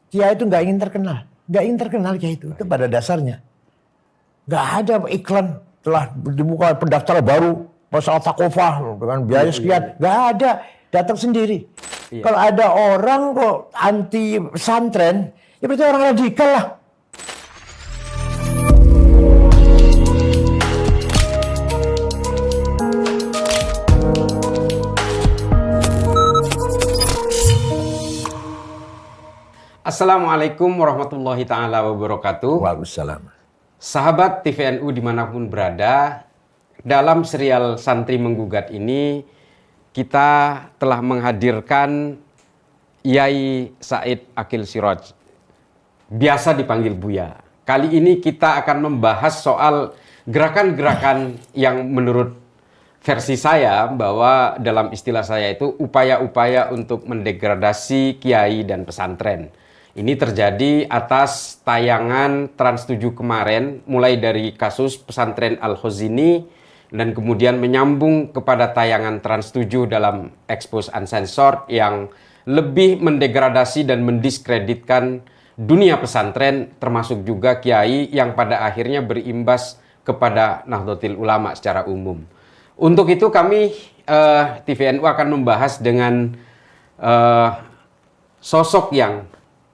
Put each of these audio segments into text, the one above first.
Kiai itu nggak ingin terkenal. Nggak ingin terkenal Kiai itu pada dasarnya. Nggak ada iklan telah dibuka pendaftaran baru masalah takofah dengan biaya sekian. Nggak ada, datang sendiri. Kalau ada orang kok anti pesantren, ya berarti orang radikal lah. Assalamualaikum warahmatullahi ta'ala wabarakatuh. Waalaikumsalam. Sahabat TVNU dimanapun berada, dalam serial Santri Menggugat ini kita telah menghadirkan Yai Said Aqil Siraj, biasa dipanggil Buya. Kali ini kita akan membahas soal gerakan-gerakan yang menurut versi saya, bahwa dalam istilah saya itu upaya-upaya untuk mendegradasi kiai dan pesantren. Ini terjadi atas tayangan Trans 7 kemarin, mulai dari kasus pesantren Al-Khazini dan kemudian menyambung kepada tayangan Trans 7 dalam Expose Uncensored yang lebih mendegradasi dan mendiskreditkan dunia pesantren, termasuk juga kiai yang pada akhirnya berimbas kepada Nahdlatul Ulama secara umum. Untuk itu kami TVNU akan membahas dengan sosok yang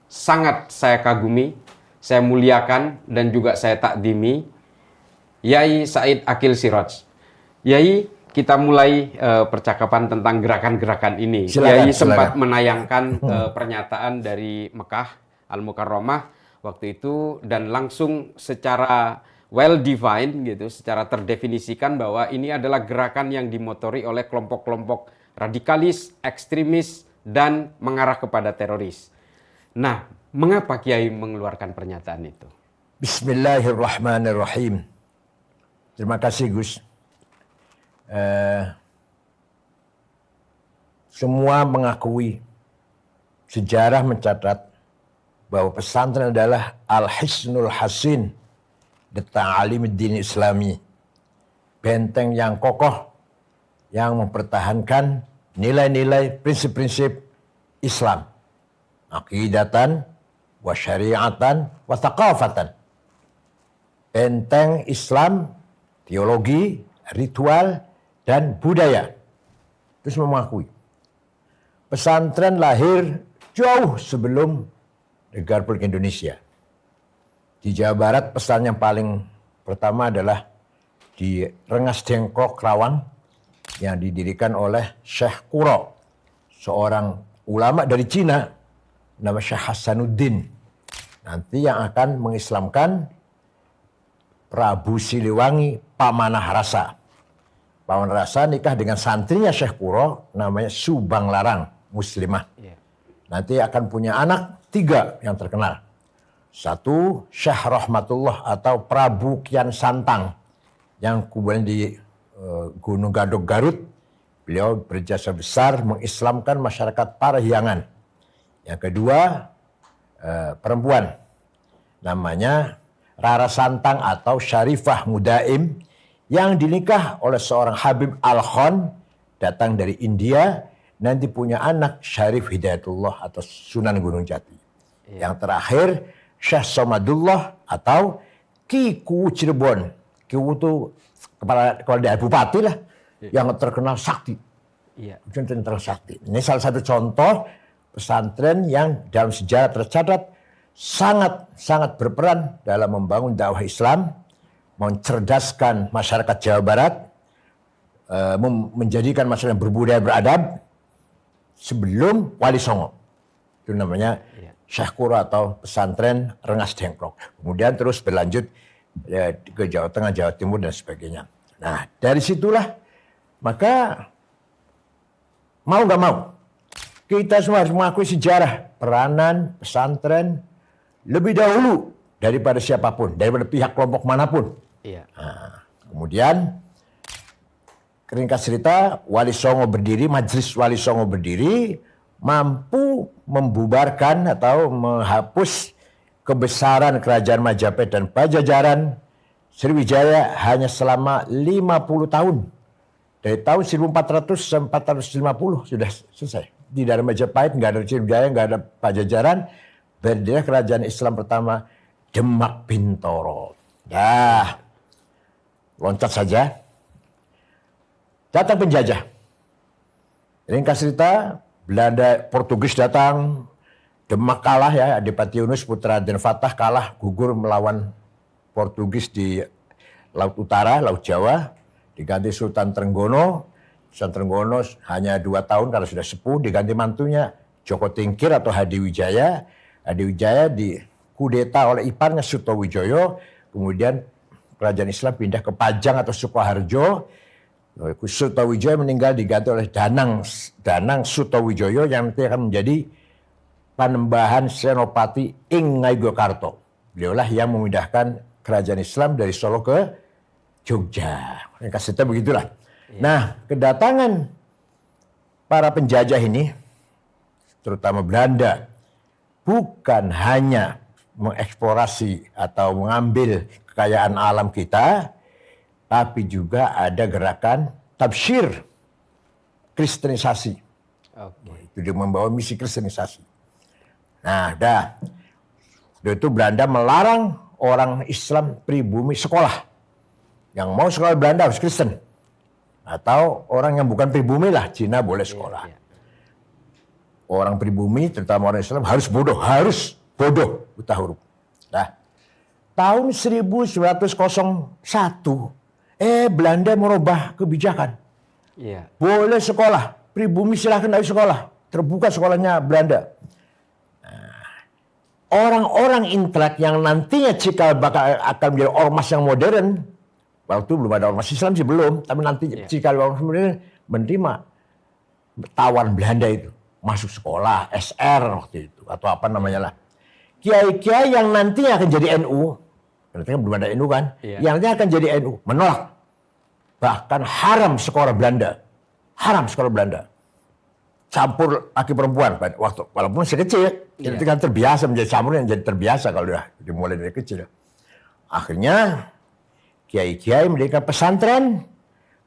sangat saya kagumi, saya muliakan, dan juga saya takdimi, Yai Said Aqil Siraj. Yai, kita mulai percakapan tentang gerakan-gerakan ini. Silakan, Yai sempat silakan menayangkan pernyataan dari Mekah Al-Mukarramah waktu itu, dan langsung secara well defined gitu, secara terdefinisikan bahwa ini adalah gerakan yang dimotori oleh kelompok-kelompok radikalis, ekstremis, dan mengarah kepada teroris. Nah, mengapa Kiai mengeluarkan pernyataan itu? Bismillahirrahmanirrahim. Terima kasih Gus. Semua mengakui, sejarah mencatat bahwa pesantren adalah al-hisnul hasin di ta'alimuddin islami, benteng yang kokoh yang mempertahankan nilai-nilai prinsip-prinsip Islam, aqidatan wa syariatan wa thaqafatan. Benteng Islam, teologi, ritual, dan budaya. Terus mengakui pesantren lahir jauh sebelum negara Republik Indonesia. Di Jawa Barat pesantren yang paling pertama adalah di Rengas Dengklok, Kerawang, yang didirikan oleh Syekh Quro, seorang ulama dari Cina, nama Syekh Hasanuddin. Nanti yang akan mengislamkan Prabu Siliwangi Pamanah Rasa. Pamanah Rasa nikah dengan santrinya Syekh Quro, namanya Subang Larang, muslimah. Nanti akan punya anak 3 yang terkenal. 1, Syekh Rahmatullah atau Prabu Kian Santang, yang kemudian di Gunung Gadog, Garut. Beliau berjasa besar mengislamkan masyarakat Parahyangan. Yang kedua, perempuan, namanya Rara Santang atau Syarifah Mudaim, yang dinikah oleh seorang Habib Al-Khan, datang dari India, nanti punya anak Syarif Hidayatullah atau Sunan Gunung Jati. Yang terakhir, Syekh Somadullah atau Ki Kuwu Cirebon. Kiwu itu kepala daerah bupati lah, yang terkenal sakti. Terkenal sakti. Ini salah satu contoh pesantren yang dalam sejarah tercatat sangat berperan dalam membangun dakwah Islam, mencerdaskan masyarakat Jawa Barat, menjadikan masyarakat berbudaya beradab sebelum Wali Songo. Itu namanya Syekh Quro atau pesantren Rengas Dengklok. Kemudian terus berlanjut ke Jawa Tengah, Jawa Timur, dan sebagainya. Nah, dari situlah maka mau nggak mau kita semua harus mengakui sejarah peranan pesantren lebih dahulu daripada siapapun, daripada pihak kelompok manapun. Nah, kemudian ringkas cerita, Wali Songo berdiri, Majelis Wali Songo berdiri, mampu membubarkan atau menghapus kebesaran kerajaan Majapahit dan Pajajaran Sriwijaya hanya selama 50 tahun. Dari tahun 1400 sampai 450 sudah selesai. Di daerah Majapahit nggak ada Sriwijaya, nggak ada Pajajaran, berdiri kerajaan Islam pertama Demak Bintoro. Dah, loncat saja. Datang penjajah. Ringkas cerita, Belanda, Portugis datang, Demak kalah ya, Adipati Yunus putra Raden Fatah kalah, gugur melawan Portugis di Laut Utara, Laut Jawa, diganti Sultan Trenggono. Sultan Trenggono hanya 2 tahun karena sudah sepuh, diganti mantunya Joko Tingkir atau Hadi Wijaya. Hadi Wijaya dikudeta oleh iparnya Sutowijoyo, kemudian kerajaan Islam pindah ke Pajang atau Sukoharjo. Sutowijoyo meninggal diganti oleh Danang Sutowijoyo yang nanti akan menjadi Panembahan Senopati ing Ngayogyakarta. Beliaulah yang memindahkan kerajaan Islam dari Solo ke Jogja. Kasihnya begitulah. Nah, kedatangan para penjajah ini, terutama Belanda, bukan hanya mengeksplorasi atau mengambil kekayaan alam kita, tapi juga ada gerakan tabsyir, kristenisasi. Itu dia membawa misi kristenisasi. Nah, itu Belanda melarang orang Islam pribumi sekolah. Yang mau sekolah Belanda harus Kristen. Atau orang yang bukan pribumi lah, Cina boleh sekolah. Orang pribumi, terutama orang Islam, harus bodoh buta huruf. Nah, tahun 1901, Belanda merubah kebijakan. Boleh sekolah, pribumi silahkan dari sekolah. Terbuka sekolahnya Belanda. Orang-orang intelek yang nantinya cikal bakal akan menjadi ormas yang modern, waktu belum ada ormas Islam sih belum, tapi nanti cikal ormas modern menerima tawan Belanda itu. Masuk sekolah, SR waktu itu, atau apa namanya lah. Kiai-kiai yang nantinya akan jadi NU, nanti kan belum ada NU kan, yang nantinya akan jadi NU, menolak. Bahkan haram sekolah Belanda. Campur laki perempuan. Walaupun masih kecil, itu kan terbiasa menjadi campur yang jadi terbiasa kalau udah dimulai dari kecil. Akhirnya, kiai-kiai mendirikan pesantren,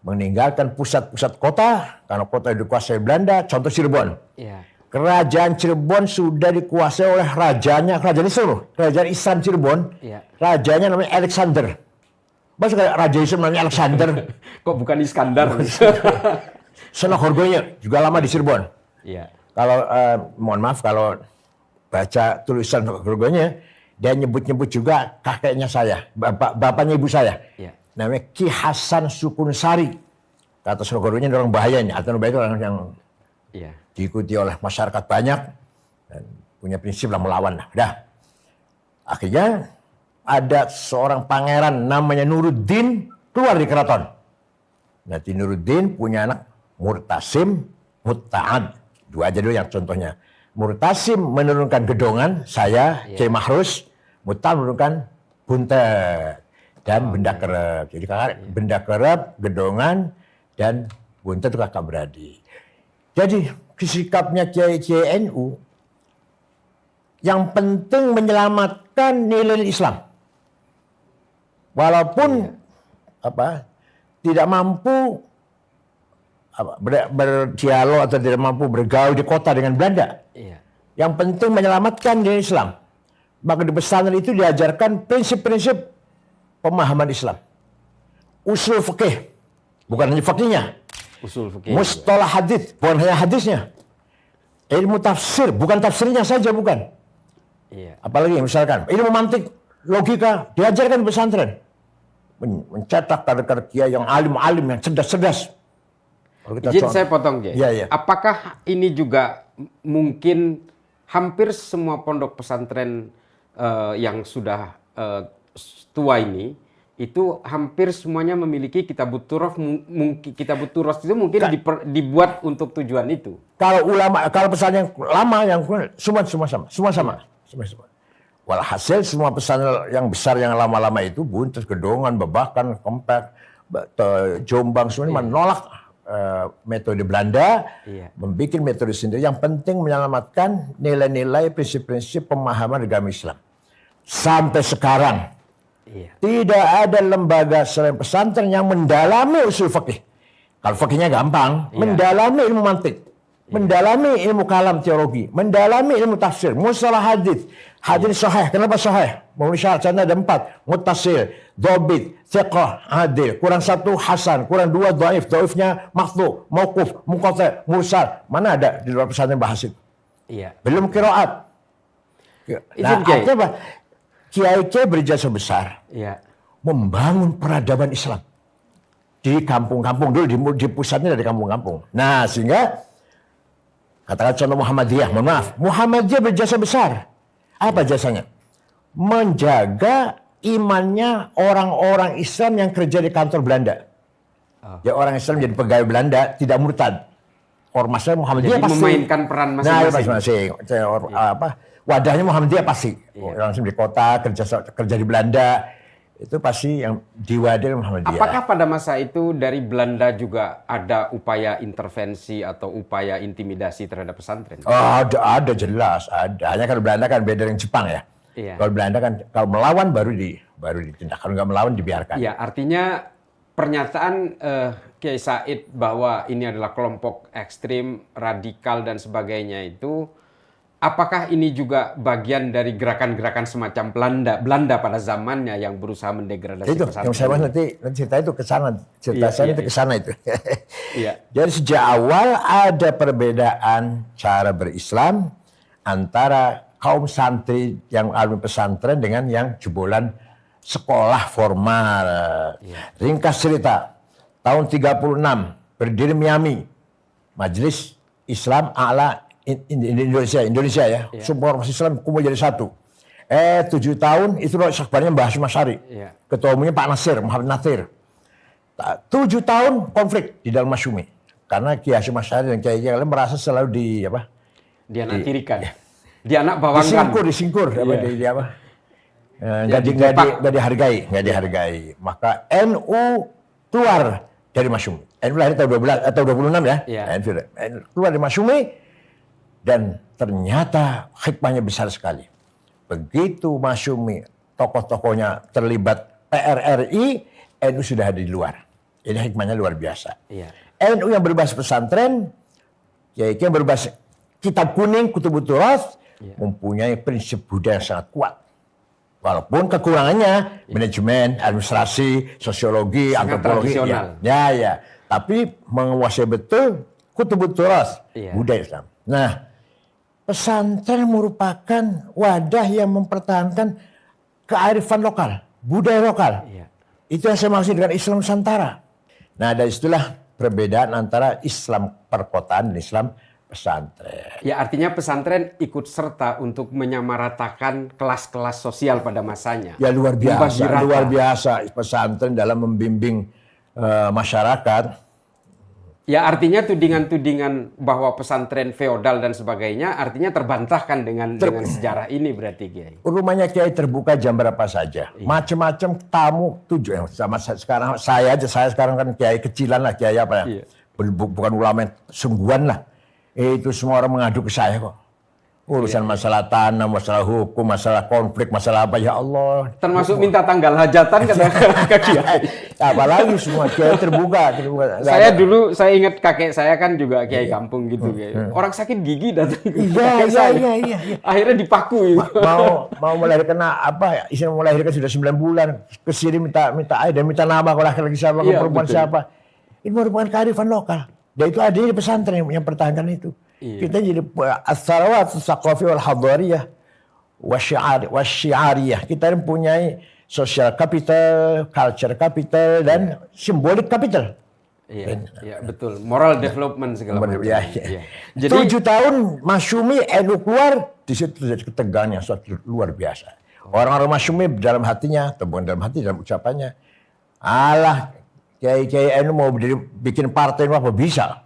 meninggalkan pusat-pusat kota, karena kota dikuasai Belanda, contoh Cirebon. Kerajaan Cirebon sudah dikuasai oleh rajanya, kerajaan Islam Cirebon, rajanya namanya Alexander. Masa kayak raja Islam namanya Alexander? Kok bukan Iskandar? Senogorgonya juga lama di Cirebon. Kalau, mohon maaf kalau baca tulisan Senogorgonya, dia nyebut-nyebut juga kakeknya saya, bapaknya ibu saya. Namanya Ki Hasan Sukunsari. Kata Senogorgonya orang bahayanya, atau bahaya itu orang yang diikuti oleh masyarakat banyak dan punya prinsip lah melawan. Akhirnya ada seorang pangeran namanya Nuruddin keluar di keraton. Nanti Nuruddin punya anak Murtasim, Mutta'ad. 2 aja dulu yang contohnya. Murtasim menurunkan Gedongan, saya, Kiai Mahrus. Mutta'ad menurunkan Buntet dan Benda Kerep. Jadi Benda Kerep, Gedongan, dan Buntet itu kakak beradik. Jadi sikapnya Kiai-Kiai NU yang penting menyelamatkan nilai Islam. Walaupun tidak mampu berdialog atau tidak mampu bergaul di kota dengan Belanda. Yang penting menyelamatkan nilai Islam. Maka di pesantren itu diajarkan prinsip-prinsip pemahaman Islam. Usul fikih, bukan hanya fikihnya. Usul fikih. Mustalah hadis, bukan hanya hadisnya. Ilmu tafsir, bukan tafsirnya saja, bukan. Apalagi misalkan ilmu mantik, logika, diajarkan di pesantren. Mencetak kader-kader kiai yang alim-alim, yang cerdas-cerdas. Izin saya potong, Kiai. Apakah ini juga mungkin hampir semua pondok pesantren yang sudah tua ini, itu hampir semuanya memiliki kitabut turas. Kitabut turas itu mungkin dibuat untuk tujuan itu. Kalau pesantren yang lama, yang semua sama. Walhasil semua pesantren yang besar yang lama-lama itu, Buntet, Gedongan, Babakan, Kempek, Jombang, semuanya menolak metode Belanda, membuat metode sendiri. Yang penting menyelamatkan nilai-nilai, prinsip-prinsip pemahaman agama Islam. Sampai sekarang tidak ada lembaga selain pesantren yang mendalami usul fikih. Kalau fikihnya gampang, mendalami ilmu mantik. mendalami ilmu kalam teologi, mendalami ilmu tafsir, mustalah hadis, hadis sahih. Kenapa sahih? Memenuhi syarat-syaratnya ada 4. Muttasil, dhabit, thiqah, adil. Kurang 1 hasan, kurang 2 dhaif. Dhaifnya maqtu, mauquf, munqati', mursal. Mana ada di luar pesantren bahas itu? Iya. Belum qiraat. Nah, artinya apa? Kiai-kiai berjasa besar Iya. membangun peradaban Islam di kampung-kampung dulu, di pusatnya dari kampung-kampung. Nah, sehingga katakan contoh Muhammadiyah, mohon maaf, Muhammadiyah berjasa besar. Apa jasanya? Menjaga imannya orang-orang Islam yang kerja di kantor Belanda. Ya, orang Islam jadi pegawai Belanda, tidak murtad. Ormasnya Muhammadiyah Jadi pasti memainkan peran Nah, masing-masing. masing-masing. Wadahnya Muhammadiyah pasti. Orang Islam di kota, kerja di Belanda, itu pasti yang diwadahi Muhammadiyah. Apakah pada masa itu dari Belanda juga ada upaya intervensi atau upaya intimidasi terhadap pesantren? Oh, ada jelas, ada. Hanya kalau Belanda kan beda dengan Jepang ya. Iya. Kalau Belanda kan kalau melawan baru ditindak, kalau nggak melawan dibiarkan. Ya, artinya pernyataan Kiai Said bahwa ini adalah kelompok ekstrim, radikal dan sebagainya itu, apakah ini juga bagian dari gerakan-gerakan semacam Belanda pada zamannya yang berusaha mendegradasi Itu pesantren? yang saya bahas nanti cerita itu ke sana, cerita Iya, saya iya, itu ke sana itu. Iya. Jadi sejak awal ada perbedaan cara berislam antara kaum santri yang alumni pesantren dengan yang jebolan sekolah formal. Ringkas cerita, tahun 36 berdiri Miami, Majelis Islam A'la Indonesia ya. Semua ormas Islam kumpul jadi satu. 7 tahun itu sekbarnya Mbah Hasyim Asy'ari. Ketua umumnya Pak Nasir, Muhammad Nasir. 7 tahun konflik di dalam Masyumi. Karena Kiai Hasyim Asy'ari dan Kiai lain merasa selalu Dianaktirikan. Dianak bawangkan. Disingkur. Nggak dihargai. Maka NU keluar dari Masyumi. NU lahir tahun 26 ya. NU keluar dari Masyumi. Dan ternyata hikmahnya besar sekali. Begitu Masyumi, tokoh-tokohnya terlibat PRRI, NU sudah ada di luar. Ini hikmahnya luar biasa. NU yang berbasis pesantren, Kiai yang berbasis kitab kuning, Kutubut Turas, mempunyai prinsip budaya yang sangat kuat. Walaupun kekurangannya manajemen, administrasi, sosiologi, sangat antropologi, ya. Tapi menguasai betul Kutubut Turas, budaya Islam. Nah, pesantren merupakan wadah yang mempertahankan kearifan lokal, budaya lokal. Itu yang saya maksud dengan Islam Nusantara. Nah, dari situlah perbedaan antara Islam perkotaan dan Islam pesantren. Ya, artinya pesantren ikut serta untuk menyamaratakan kelas-kelas sosial pada masanya. Ya, luar biasa pesantren dalam membimbing masyarakat. Ya, artinya tudingan-tudingan bahwa pesantren feodal dan sebagainya artinya terbantahkan dengan sejarah ini berarti, Kiai. Rumahnya Kiai terbuka jam berapa saja. Macam-macam tamu sama saya sekarang kan Kiai kecilan lah, Kiai apa ya. Bukan ulama sungguhan lah. Itu semua orang mengadu ke saya kok. Urusan masalah tanah, masalah hukum, masalah konflik, masalah apa, ya Allah. Termasuk minta tanggal hajatan ke Kiai. Apalagi semua Kiai terbuka. Saya ingat kakek saya kan juga Kiai kampung gitu. Orang sakit gigi datang ke kakek saya. Iya. Akhirnya dipaku. Mau melahirkan apa? Istri mau melahirkan sudah 9 bulan. Kesini minta air dan minta nama kalau laki-laki siapa, kalau perempuan siapa. Ini merupakan kearifan lokal. Dan itu ada di pesantren yang pertahankan itu. Kita jadi as-sarawat as-saqafi wal hadariyah wasyiariyah. Kita mempunyai social capital, culture capital, dan symbolic capital. Iya, betul. Moral development segala macam. Jadi 7 tahun Masyumi NU keluar, di situ terjadi ketegangan yang suatu luar biasa. Orang-orang Masyumi dalam hatinya, atau bukan dalam hati, dalam ucapannya, alah, Kiai NU mau bikin partai apa bisa?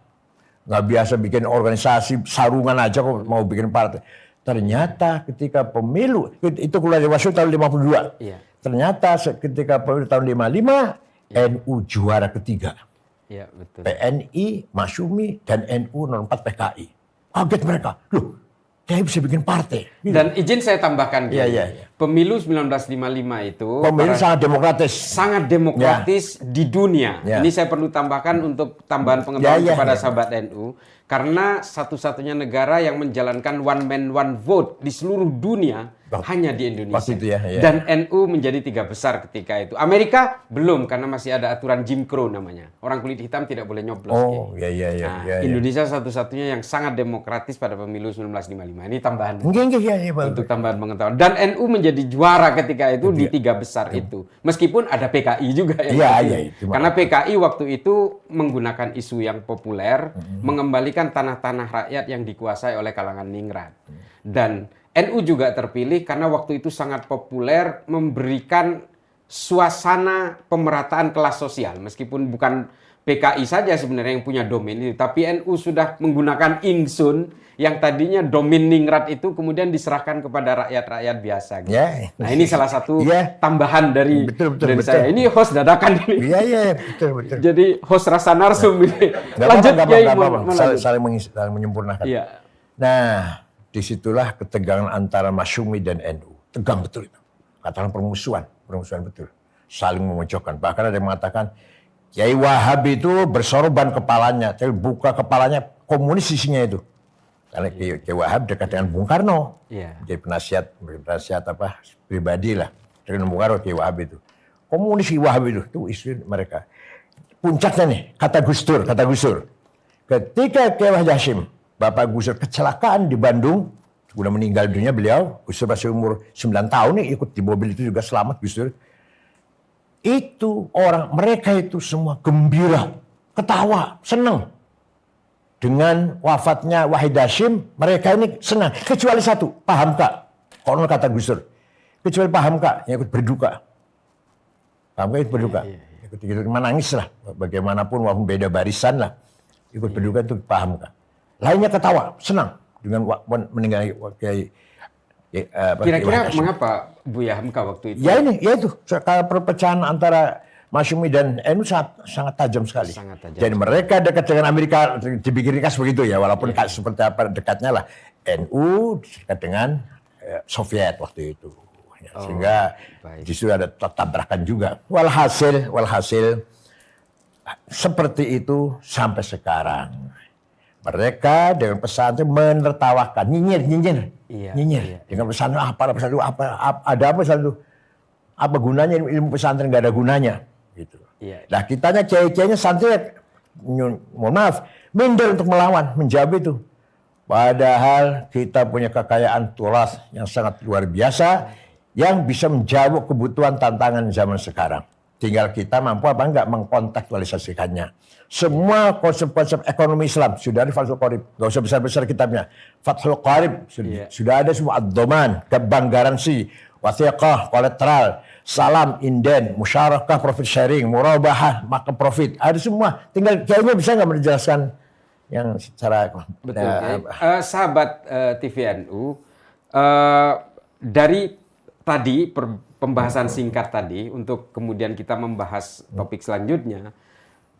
Nggak biasa bikin organisasi sarungan aja kok mau bikin partai. Ternyata ketika pemilu itu keluar dari Masyumi tahun 52. Ternyata ketika pemilu tahun 55 NU juara ketiga. Betul. PNI, Masyumi dan NU 04 PKI. Kaget mereka. Loh, Kiai bisa bikin partai. Gitu. Dan izin saya tambahkan, Kiai. Iya. Pemilu 1955 itu Pemilu sangat demokratis. Sangat demokratis di dunia. Ya. Ini saya perlu tambahkan untuk tambahan pengetahuan kepada ya. sahabat NU. Karena satu-satunya negara yang menjalankan one man one vote di seluruh dunia hanya di Indonesia. Waktu itu ya. Dan NU menjadi 3 besar ketika itu. Amerika belum, karena masih ada aturan Jim Crow namanya. Orang kulit hitam tidak boleh nyoblos. Oh, iya. Indonesia satu-satunya yang sangat demokratis pada pemilu 1955. Ini tambahan. Iya, Untuk tambahan pengetahuan. Dan NU menjadi juara ketika itu di 3 besar itu. Meskipun ada PKI juga. Itu. Karena PKI waktu itu menggunakan isu yang populer, mengembalikan tanah-tanah rakyat yang dikuasai oleh kalangan ningrat. Dan NU juga terpilih karena waktu itu sangat populer memberikan suasana pemerataan kelas sosial. Meskipun bukan PKI saja sebenarnya yang punya domain itu, tapi NU sudah menggunakan ingsun yang tadinya domain ningrat itu kemudian diserahkan kepada rakyat-rakyat biasa. Gitu. Nah ini salah satu tambahan dari saya. Ini host dadakan ini. Iya, betul. Jadi host rasa narsum ini. Lanjut Kiai, saling menyempurnakan. Iya. Nah, disitulah ketegangan antara Masyumi dan NU. Tegang betul itu. Katakan permusuhan betul. Saling memojokkan. Bahkan ada yang mengatakan, Kiai Wahab itu bersorban kepalanya. Jadi buka kepalanya komunis isinya itu. Karena Kiai Wahab dekat dengan Bung Karno. Jadi penasihat pribadi lah. Dengan Bung Karno Kiai Wahab itu. Komunis Kiai Wahab itu isu mereka. Puncaknya nih, kata Gus Dur. Ketika Kiai Wahid Hasyim, Bapak Gus Dur kecelakaan di Bandung, sudah meninggal dunia beliau, Gus Dur masih umur 9 tahun nih, ikut di mobil itu juga selamat Gus Dur. Itu mereka itu semua gembira, ketawa, senang. Dengan wafatnya Wahid Hasyim, mereka ini senang. Kecuali satu, Pak Hamka. Konon kata Gus Dur. Kecuali Pak Hamka yang ikut berduka. Pak Hamka ikut berduka. Ikut menangis lah. Bagaimanapun walaupun beda barisan lah. Ikut berduka itu Pak Hamka. Lainnya ketawa, senang dengan meninggalnya Kiai. Kira-kira mengapa Buya Hamka waktu itu? Ya itu. Perpecahan antara Masyumi dan NU sangat tajam sekali. Jadi mereka dekat dengan Amerika, dibikin ringkas begitu ya, walaupun seperti apa dekatnya lah. NU dekat dengan Soviet waktu itu. Sehingga justru ada tabrakan juga. Walhasil seperti itu sampai sekarang. Mereka dengan pesantren menertawakan, nyinyir. Dengan pesantren apa ada apa pesantren? Apa gunanya ilmu pesantren, nggak ada gunanya, gitu. Nah kitanya kiai-kiainya santri, mohon maaf, minder untuk melawan, menjawab itu. Padahal kita punya kekayaan turas yang sangat luar biasa, yang bisa menjawab kebutuhan tantangan zaman sekarang. Tinggal kita mampu apa enggak mengkontekstualisasikannya. Semua konsep-konsep ekonomi Islam sudah ada Fathul Qorib. Gak usah besar-besar kitabnya. Fathul Qorib sudah ada semua. Ad-Doman, bank garansi, wathiqah, kolateral, salam, inden, musyarakah, profit sharing, murabahah, maka profit. Ada semua. Tinggal kayaknya bisa nggak menjelaskan yang secara... Betul. Sahabat TVNU, dari tadi pembahasan singkat tadi, untuk kemudian kita membahas topik selanjutnya,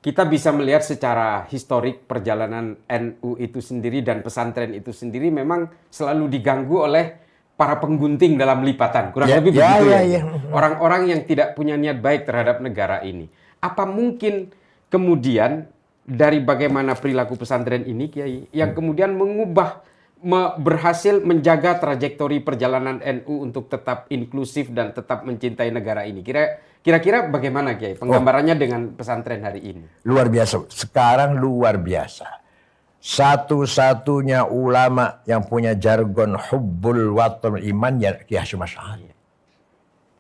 kita bisa melihat secara historik perjalanan NU itu sendiri dan pesantren itu sendiri memang selalu diganggu oleh para penggunting dalam lipatan. Kurang lebih begitu ya. Orang-orang yang tidak punya niat baik terhadap negara ini. Apa mungkin kemudian dari bagaimana perilaku pesantren ini, Kiai, yang kemudian berhasil menjaga trajektori perjalanan NU untuk tetap inklusif dan tetap mencintai negara ini? Kira-kira bagaimana, Kiai, penggambarannya dengan pesantren hari ini? Luar biasa. Sekarang luar biasa. Satu-satunya ulama yang punya jargon hubbul watan iman ya Kiai Hasyim Asy'ari.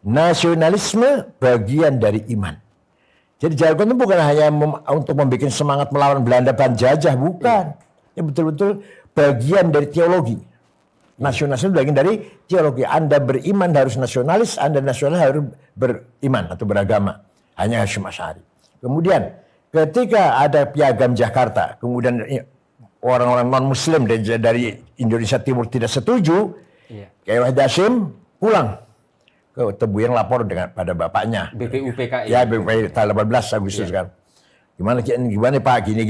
Nasionalisme bagian dari iman. Jadi jargon itu bukan hanya untuk membuat semangat melawan Belanda penjajah, bukan. Ya betul-betul bagian dari teologi. Nasionalisme bagian dari teologi. Anda beriman harus nasionalis, Anda nasionalis harus beriman atau beragama. Hanya Hasyim Asy'ari. Kemudian ketika ada Piagam Jakarta, kemudian orang-orang non-Muslim dari Indonesia Timur tidak setuju, Kiai Wahid Hasyim pulang ke Tebuyang lapor pada bapaknya. BPUPKI. Ya, BPUPKI tanggal 18 Agustus kan. Gimana Pak, gini.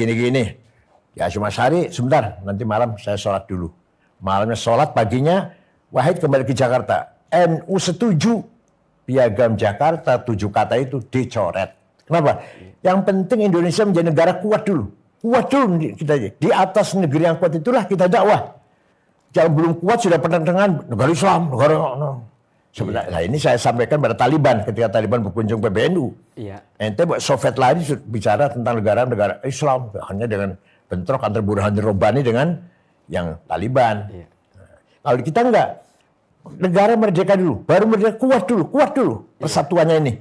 Ya Hasyim Asy'ari, sebentar, nanti malam saya sholat dulu. Malamnya sholat, paginya Wahid kembali ke Jakarta. NU setuju piagam Jakarta 7 kata itu dicoret. Kenapa? Yang penting Indonesia menjadi negara kuat dulu. Kuat dulu kita. Di atas negeri yang kuat itulah kita dakwah. Yang belum kuat sudah pertentangan negara Islam, negara. Sebenarnya, nah ini saya sampaikan pada Taliban ketika Taliban berkunjung PBNU. Iya. Ente Soviet lain bicara tentang negara-negara Islam, hanya dengan bentrok antara Burhanuddin Rabbani dengan yang Taliban. Iya. Kalau kita enggak, negara merdeka dulu, baru merdeka kuat dulu persatuannya ini.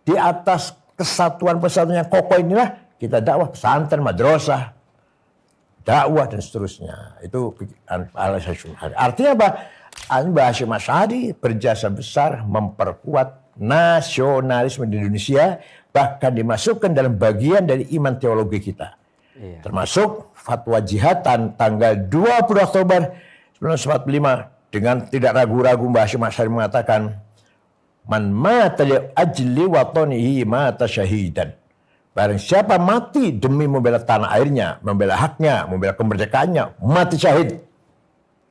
Di atas kesatuan yang kokoh inilah kita dakwah pesantren, madrasah, dakwah dan seterusnya. Itu artinya apa? Mbah Hasyim Asy'ari berjasa besar memperkuat nasionalisme di Indonesia, bahkan dimasukkan dalam bagian dari iman teologi kita. Iya. Termasuk fatwa jihad tanggal 20 Oktober 1945 dengan tidak ragu-ragu Mbah Hasyim Asy'ari mengatakan, man mata li ajli watanihi mata syahidan. Barang siapa mati demi membela tanah airnya, membela haknya, membela kemerdekaannya, mati syahid.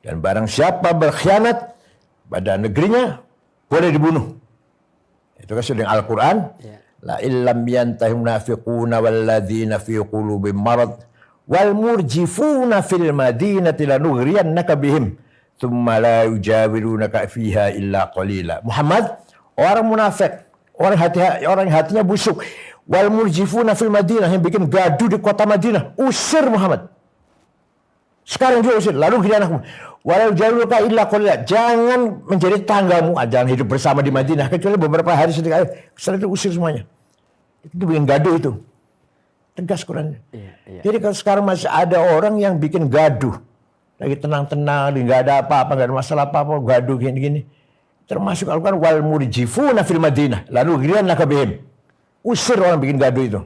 Dan barang siapa berkhianat pada negerinya, boleh dibunuh. Itu kan sudah Al-Quran. Ya. La illam yantahi munafiquna walladzina fi qulubihim marad wal murjifuna fil madinati lanughriyannaka bihim thumma la yujawirunaka fiha illa qalila. Muhammad, orang munafik, orang hatinya busuk, wal murjifuna fil Madinah, yang bikin gaduh di kota Madinah, usir Muhammad. Sekarang juga usir. Lalu gini anakmu, walau jaluka illa qalila, jangan menjadi tanggamu, jangan hidup bersama di Madinah kecuali beberapa hari setelah itu usir semuanya. Itu bikin gaduh itu. Tegas Qurannya. Iya. Jadi kalau sekarang masih ada orang yang bikin gaduh, lagi tenang-tenang, nggak ada apa-apa, nggak ada masalah apa-apa, gaduh gini-gini. Termasuk Al-Quran, wal murjifuna fil Madinah, lalu ghirannaka bihim. Usir orang bikin gaduh itu.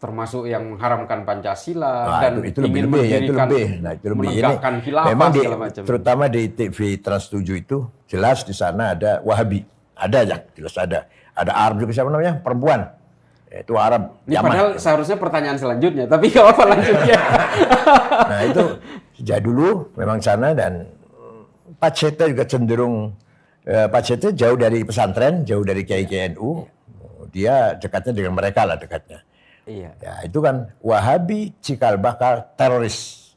Termasuk yang mengharamkan Pancasila dan itu ingin lebih. menegakkan khilafah memang segala macam. Terutama di TV Trans 7 itu jelas di sana ada Wahabi, ada ya, jelas ada. Ada Arab juga, siapa namanya, perempuan. Itu Arab. Ini padahal seharusnya pertanyaan selanjutnya, tapi nggak apa-apa lanjut ya. Nah itu sejak dulu memang sana, dan Pak Cete juga cenderung, Pak Cete jauh dari pesantren, jauh dari Kiai NU, dia dekatnya dengan mereka lah dekatnya. Iya. Ya, itu kan Wahabi cikal bakal teroris.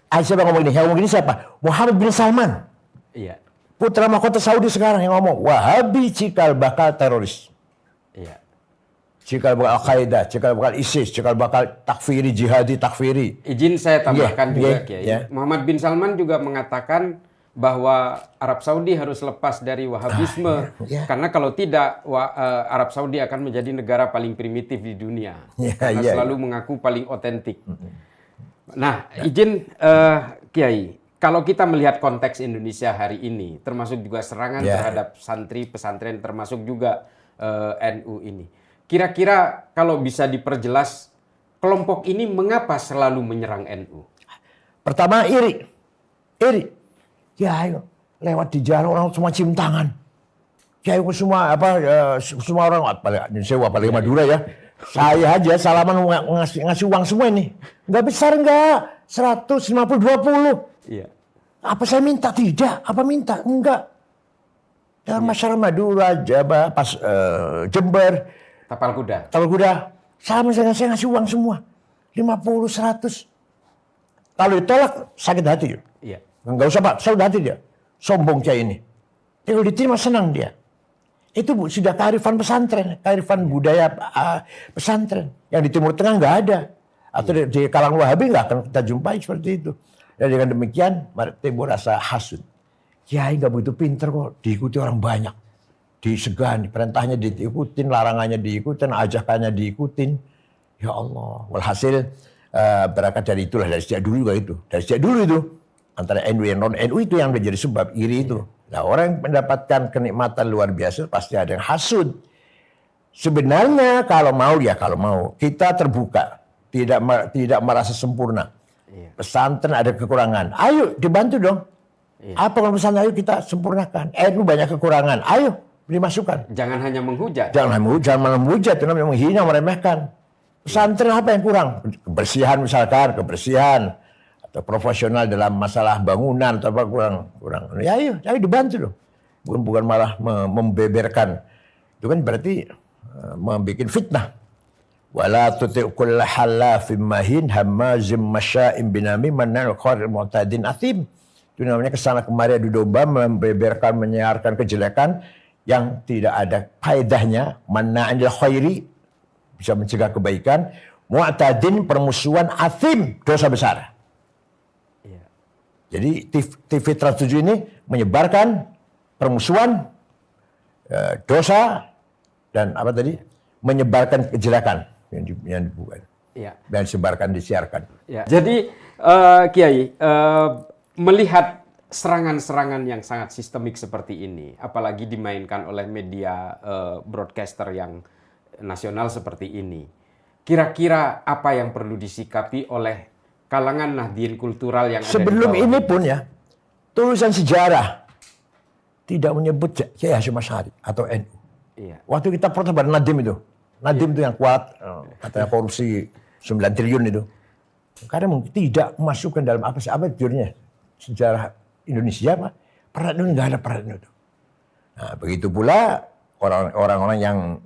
Siapa ngomong ini? Yang ngomong ini siapa? Muhammad bin Salman. Iya. Putra mahkota Saudi sekarang yang ngomong Wahabi cikal bakal teroris. Iya. Cikal bakal Al-Qaeda, cikal bakal ISIS, cikal bakal takfiri, jihadi, takfiri. Izin saya tambahkan juga, Kiai. Yeah. Muhammad bin Salman juga mengatakan bahwa Arab Saudi harus lepas dari Wahabisme, karena kalau tidak Arab Saudi akan menjadi negara paling primitif di dunia, karena selalu mengaku paling otentik. Nah, izin Kiai, kalau kita melihat konteks Indonesia hari ini, termasuk juga serangan terhadap santri pesantren, termasuk juga NU ini, kira-kira kalau bisa diperjelas, kelompok ini mengapa selalu menyerang NU? Pertama iri. Kiai lewat di jalan orang semua cium tangan. Kiai semua semua orang apalagi Madura ya. Saya aja salaman ngasih uang semua ini. Enggak besar enggak, 150 20. Iya. Apa saya minta? Tidak. Apa minta? Enggak. Dan masyarakat Madura, Jawa, Jember, Tapal Kuda. Sama saya ngasih uang semua. 50 100. Kalau ditolak sakit hati. Iya. Enggak usah Pak, saya udah hati dia. Sombong Kiai ini. Kalau diterima senang dia. Itu sudah kearifan pesantren, kearifan budaya pesantren. Yang di Timur Tengah nggak ada. Atau di kalangan Wahabi nggak akan kita jumpai seperti itu. Dan dengan demikian, timbul rasa hasud. Kiai nggak begitu pinter kok, diikuti orang banyak. Disegani, perintahnya diikutin, larangannya diikutin, ajakannya diikutin. Ya Allah, walhasil berangkat dari itulah, dari sejak dulu juga itu. Dari sejak dulu itu. Antara NU dan non-NU itu yang menjadi sebab iri itu. Nah, orang yang mendapatkan kenikmatan luar biasa pasti ada yang hasud. Sebenarnya kalau mau kita terbuka, tidak merasa sempurna. Pesantren ada kekurangan, ayo dibantu dong. Apa kalau pesantren, ayo kita sempurnakan. NU banyak kekurangan, ayo dimasukkan. Jangan hanya menghujat. Jangan menghujat, itu namanya menghina, meremehkan. Pesantren apa yang kurang? Kebersihan misalkan, atau profesional dalam masalah bangunan atau apa kurang. Ya ayo dibantu loh. Bukan malah membeberkan. Itu kan berarti membuat fitnah. Wala tuti' kulla halafim mahin hammazim masya'im binami manna'il kharil mu'tadin athim. Itu namanya kesana kemari adu domba, membeberkan, menyiarkan kejelekan yang tidak ada faedahnya. Manna'il khairi, bisa mencegah kebaikan. Mu'tadin, permusuhan, athim, dosa besar. Iya. Jadi TV Trans 7 ini menyebarkan permusuhan, dosa, dan apa tadi? Menyebarkan kejelekan yang dibuat. Iya. Dan disebarkan, disiarkan. Ya. Jadi Kiai, melihat serangan-serangan yang sangat sistemik seperti ini, apalagi dimainkan oleh media broadcaster yang nasional seperti ini, kira-kira apa yang perlu disikapi oleh kalangan Nahdien kultural yang ada sebelum di bawah ini pun ya, tulisan sejarah tidak menyebut Kiai Hasyim Asy'ari atau NU. Iya. Waktu kita protes pada Nadim itu yang kuat, katanya korupsi 9 triliun itu. Karena tidak masukkan dalam apa judulnya sejarah Indonesia, apa peran itu nggak ada peran itu. Nah, begitu pula orang-orang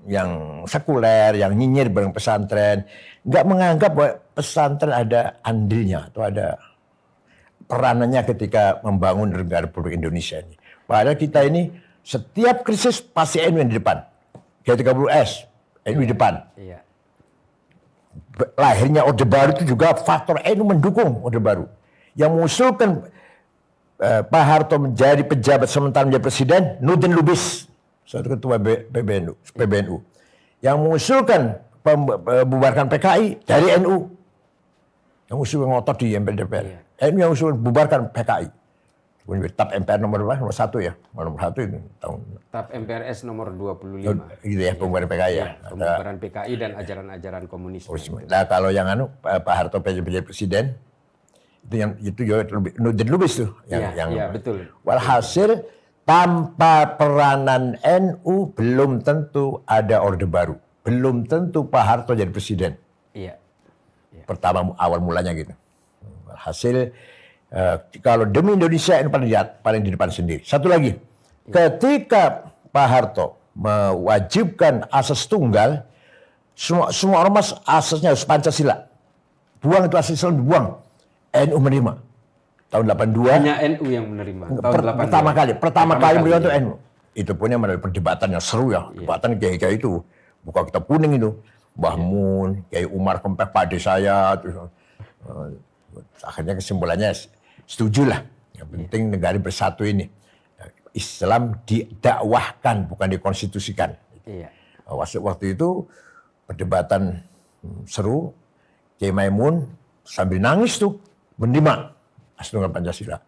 yang sekuler, yang nyinyir bareng pesantren, nggak menganggap bahwa pesantren ada andilnya atau ada peranannya ketika membangun negara Republik Indonesia ini. Padahal kita ini setiap krisis pasti NU yang di depan. G30S, NU di depan. Iya. Lahirnya Orde Baru itu juga faktor NU mendukung Orde Baru. Yang mengusulkan Pak Harto menjadi pejabat sementara menjadi presiden, Nurdin Lubis, satu ketua PBNU. Yang mengusulkan membubarkan PKI dari NU. Yang usulkan ngotot di MPR. Iya. NU yang usulkan bubarkan PKI. TAP MPR nomor 1 ya. Nomor 1 itu tahun. TAP MPRS nomor 25. Gitu ya, pembubaran PKI ya. Pembubaran PKI dan ajaran-ajaran komunisme. Nah, kalau yang Pak Harto menjadi presiden, itu juga Nurdin Lubis tuh yang betul. Walhasil tanpa peranan NU belum tentu ada Orde Baru. Belum tentu Pak Harto jadi presiden. Iya. Pertama awal mulanya gitu. Hasil kalau demi Indonesia ini paling di depan sendiri. Satu lagi, ketika Pak Harto mewajibkan asas tunggal, semua ormas asasnya harus Pancasila. Buang itu asas Islam, dibuang. NU menerima. Tahun 82. Hanya NU yang menerima. Tahun 82. Pertama kali beliau itu NU. Itu punya melalui perdebatan yang seru ya. Perdebatan kiai-kiai itu. Buka kitab kuning itu. Mbah Mun, Kiai Umar Kempeh, pade saya. Terus, akhirnya kesimpulannya setuju lah. Yang penting negara bersatu ini. Islam didakwahkan, bukan dikonstitusikan. Iya. Waktu itu perdebatan seru. Kiai Maimun sambil nangis tuh menerima asas tunggal Pancasila.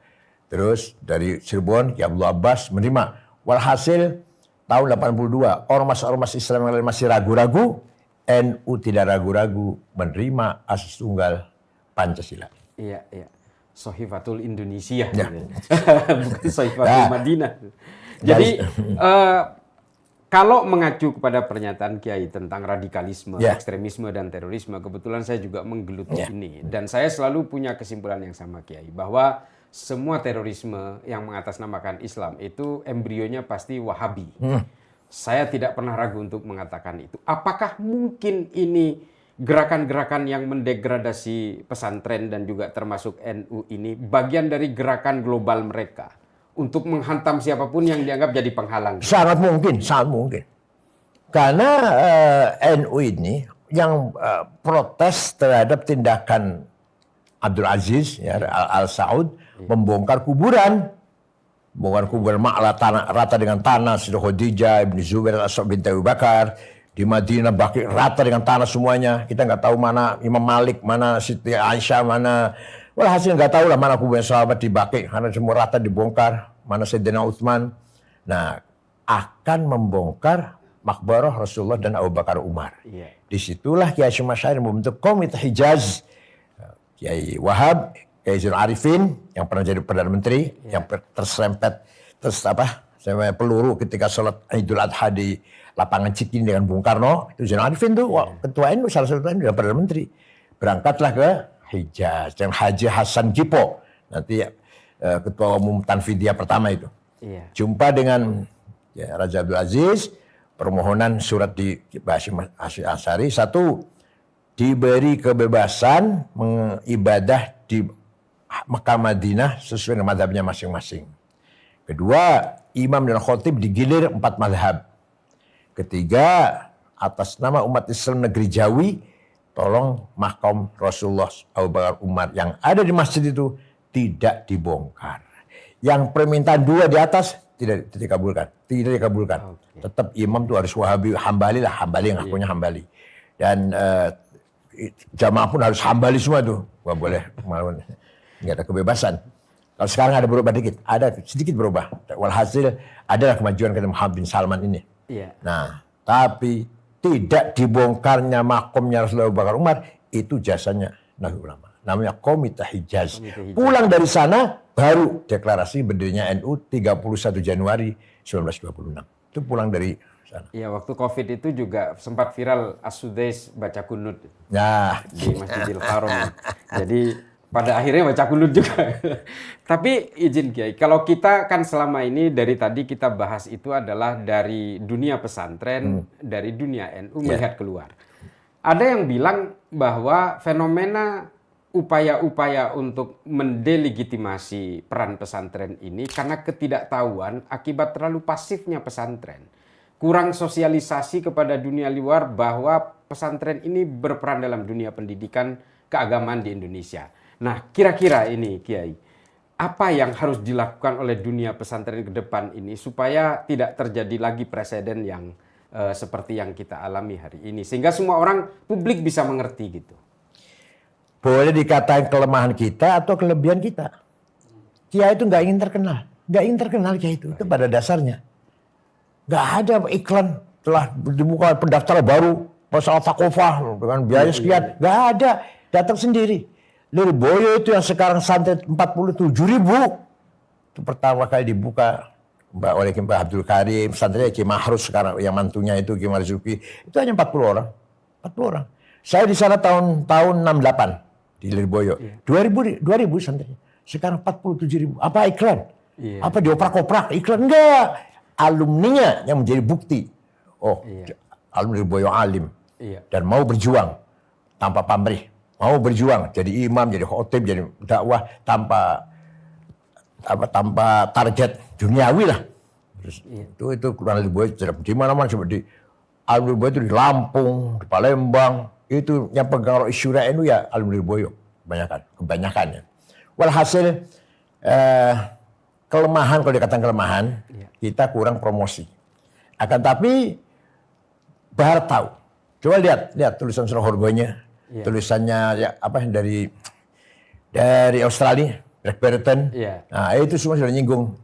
Terus dari Cirebon Kiai Abdul Abbas menerima. Walhasil tahun 82 ormas-ormas Islam yang lain masih ragu-ragu, NU tidak ragu-ragu menerima asas tunggal Pancasila. Iya. Sohifatul Indonesia, ya. bukan Sohifatul Madinah. Jadi kalau mengacu kepada pernyataan Kiai tentang radikalisme, ekstremisme dan terorisme, kebetulan saya juga menggeluti ini dan saya selalu punya kesimpulan yang sama Kiai, bahwa semua terorisme yang mengatasnamakan Islam itu embrionya pasti Wahabi. Saya tidak pernah ragu untuk mengatakan itu. Apakah mungkin ini gerakan-gerakan yang mendegradasi pesantren dan juga termasuk NU ini bagian dari gerakan global mereka untuk menghantam siapapun yang dianggap jadi penghalang? Sangat mungkin. Karena NU ini yang protes terhadap tindakan Abdul Aziz Al Saud membongkar kuburan. Bongkar kuburan rata dengan tanah, Siti Khadijah, Ibnu Zubair, As'ad bin Abu Bakar. Di Madinah Baqi rata dengan tanah semuanya. Kita nggak tahu mana Imam Malik, mana Siti Aisyah, mana. Walhasil nggak tahu lah mana kuburan sahabat di Baqi. Karena semua rata dibongkar. Mana Sayyidina Utsman. Nah, akan membongkar makbarah Rasulullah dan Abu Bakar Umar. Yeah. Disitulah Kiai Hasyim Asy'ari membentuk Komite Hijaz. Kiai Wahab, Kiai Zainul Arifin yang pernah jadi Perdana Menteri, yang terserempet peluru ketika sholat Idul Adha di lapangan Cikini dengan Bung Karno. Itu Zainul Arifin tuh ketua NU, salah satu NU dan Perdana Menteri. Berangkatlah ke Hijaz dan Haji Hasan Gipo, nanti ketua umum Tanfidiyah pertama itu. Iya. Jumpa dengan Raja Abdul Aziz, permohonan surat di Hasyim Asy'ari. Satu, diberi kebebasan mengibadah di Mekah Madinah sesuai dengan mazhabnya masing-masing. Kedua, imam dan khotib digilir 4 mazhab. Ketiga, atas nama umat Islam negeri Jawi, tolong makam Rasulullah Abu Bakar Umar yang ada di masjid itu tidak dibongkar. Yang permintaan 2 di atas tidak dikabulkan. Tidak dikabulkan. Okay. Tetap imam itu harus Wahabi, Hambali lah, Hambali yang ngakunya Hambali. Dan jamaah pun harus Hambali semua tuh. Nggak boleh, nggak ada kebebasan. Kalau sekarang ada berubah dikit, ada sedikit berubah. Walhasil adalah kemajuan kata Muhammad bin Salman ini. Iya. Nah, tapi tidak dibongkarnya makomnya Rasulullah Abu Bakar Umar, itu jasanya Nahdlatul Ulama. Namanya Komite Hijaz. Pulang dari sana, baru deklarasi berdirinya NU 31 Januari 1926. Itu pulang dari sana. Iya, waktu COVID itu juga sempat viral As-Sudais baca kunut di Masjidil Haram. Jadi pada akhirnya baca kunut juga. Tapi izin Kiai, kalau kita kan selama ini dari tadi kita bahas itu adalah dari dunia pesantren, dari dunia NU melihat keluar. Ada yang bilang bahwa fenomena upaya-upaya untuk mendelegitimasi peran pesantren ini karena ketidaktahuan akibat terlalu pasifnya pesantren. Kurang sosialisasi kepada dunia luar bahwa pesantren ini berperan dalam dunia pendidikan keagamaan di Indonesia. Nah, kira-kira ini Kiai, apa yang harus dilakukan oleh dunia pesantren ke depan ini supaya tidak terjadi lagi presiden yang seperti yang kita alami hari ini, sehingga semua orang publik bisa mengerti gitu. Boleh dikatakan kelemahan kita atau kelebihan kita. Kiai itu nggak ingin terkenal, Kiai itu pada dasarnya. Nggak ada iklan telah dibuka pendaftaran baru masalah takofah dengan biaya sekian, nggak ada, datang sendiri. Lirboyo itu yang sekarang santri 47.000 itu pertama kali dibuka oleh Mbak Abdul Karim, santrinya Ki Mahrus sekarang yang mantunya itu Ki Marzuki, itu hanya 40 orang. Saya di sana tahun 68 di Lirboyo. 2000 santrinya. Sekarang 47.000. Apa iklan? Apa dioprak-oprak? Iklan enggak. Alumninya yang menjadi bukti. Alumni Lirboyo alim dan mau berjuang tanpa pamrih. Mau berjuang jadi imam, jadi khotib, jadi dakwah tanpa target duniawi lah. Terus itu kurang lebih di mana-mana seperti alumni Lirboyo itu di Lampung, di Palembang, itu yang pegang isu NU ya alumni Lirboyo kebanyakannya. Walhasil kelemahan, kalau dikatakan kelemahan, kita kurang promosi. Akan tapi Bahar tahu. Coba lihat tulisan Surah Horgonya. Tulisannya dari Australia, Greg Burton. Nah, itu semua sudah nyinggung.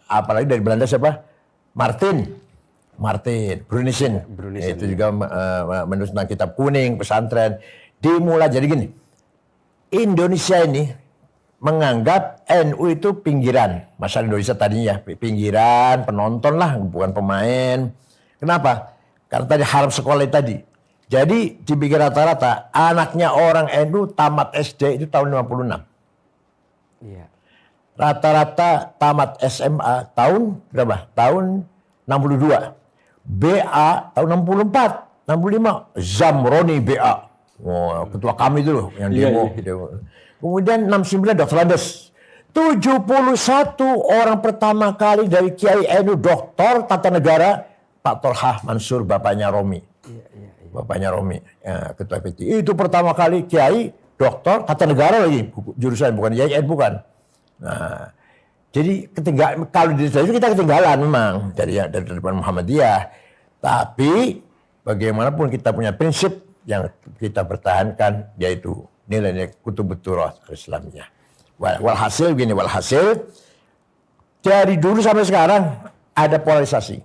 Apalagi dari Belanda siapa? Martin Brunissen. Itu juga menulis tentang kitab kuning, pesantren. Dimulai jadi gini. Indonesia ini menganggap NU itu pinggiran. Masyarakat Indonesia tadinya pinggiran, penonton lah, bukan pemain. Kenapa? Karena tadi harap sekolah tadi. Jadi dipikir rata-rata anaknya orang NU tamat SD itu tahun 56. Rata-rata tamat SMA tahun berapa? Tahun 62. BA tahun 64, 65. Zamroni BA. Ketua kami itu loh yang demo. Kemudian 69 Dr. Landes. 71 orang pertama kali dari Kiai NU Doktor Tata Negara Pak Tolhah Mansur, bapaknya Romi. Bapaknya Romi, ketua PT. Itu pertama kali Kiai Doktor Tata Negara lagi jurusan, bukan YN, bukan. Nah, jadi kalau di situ kita ketinggalan memang dari depan Muhammadiyah. Tapi bagaimanapun kita punya prinsip yang kita pertahankan, yaitu nilai-nilai Kutubutur Islamiyah. Walhasil dari dulu sampai sekarang ada polarisasi.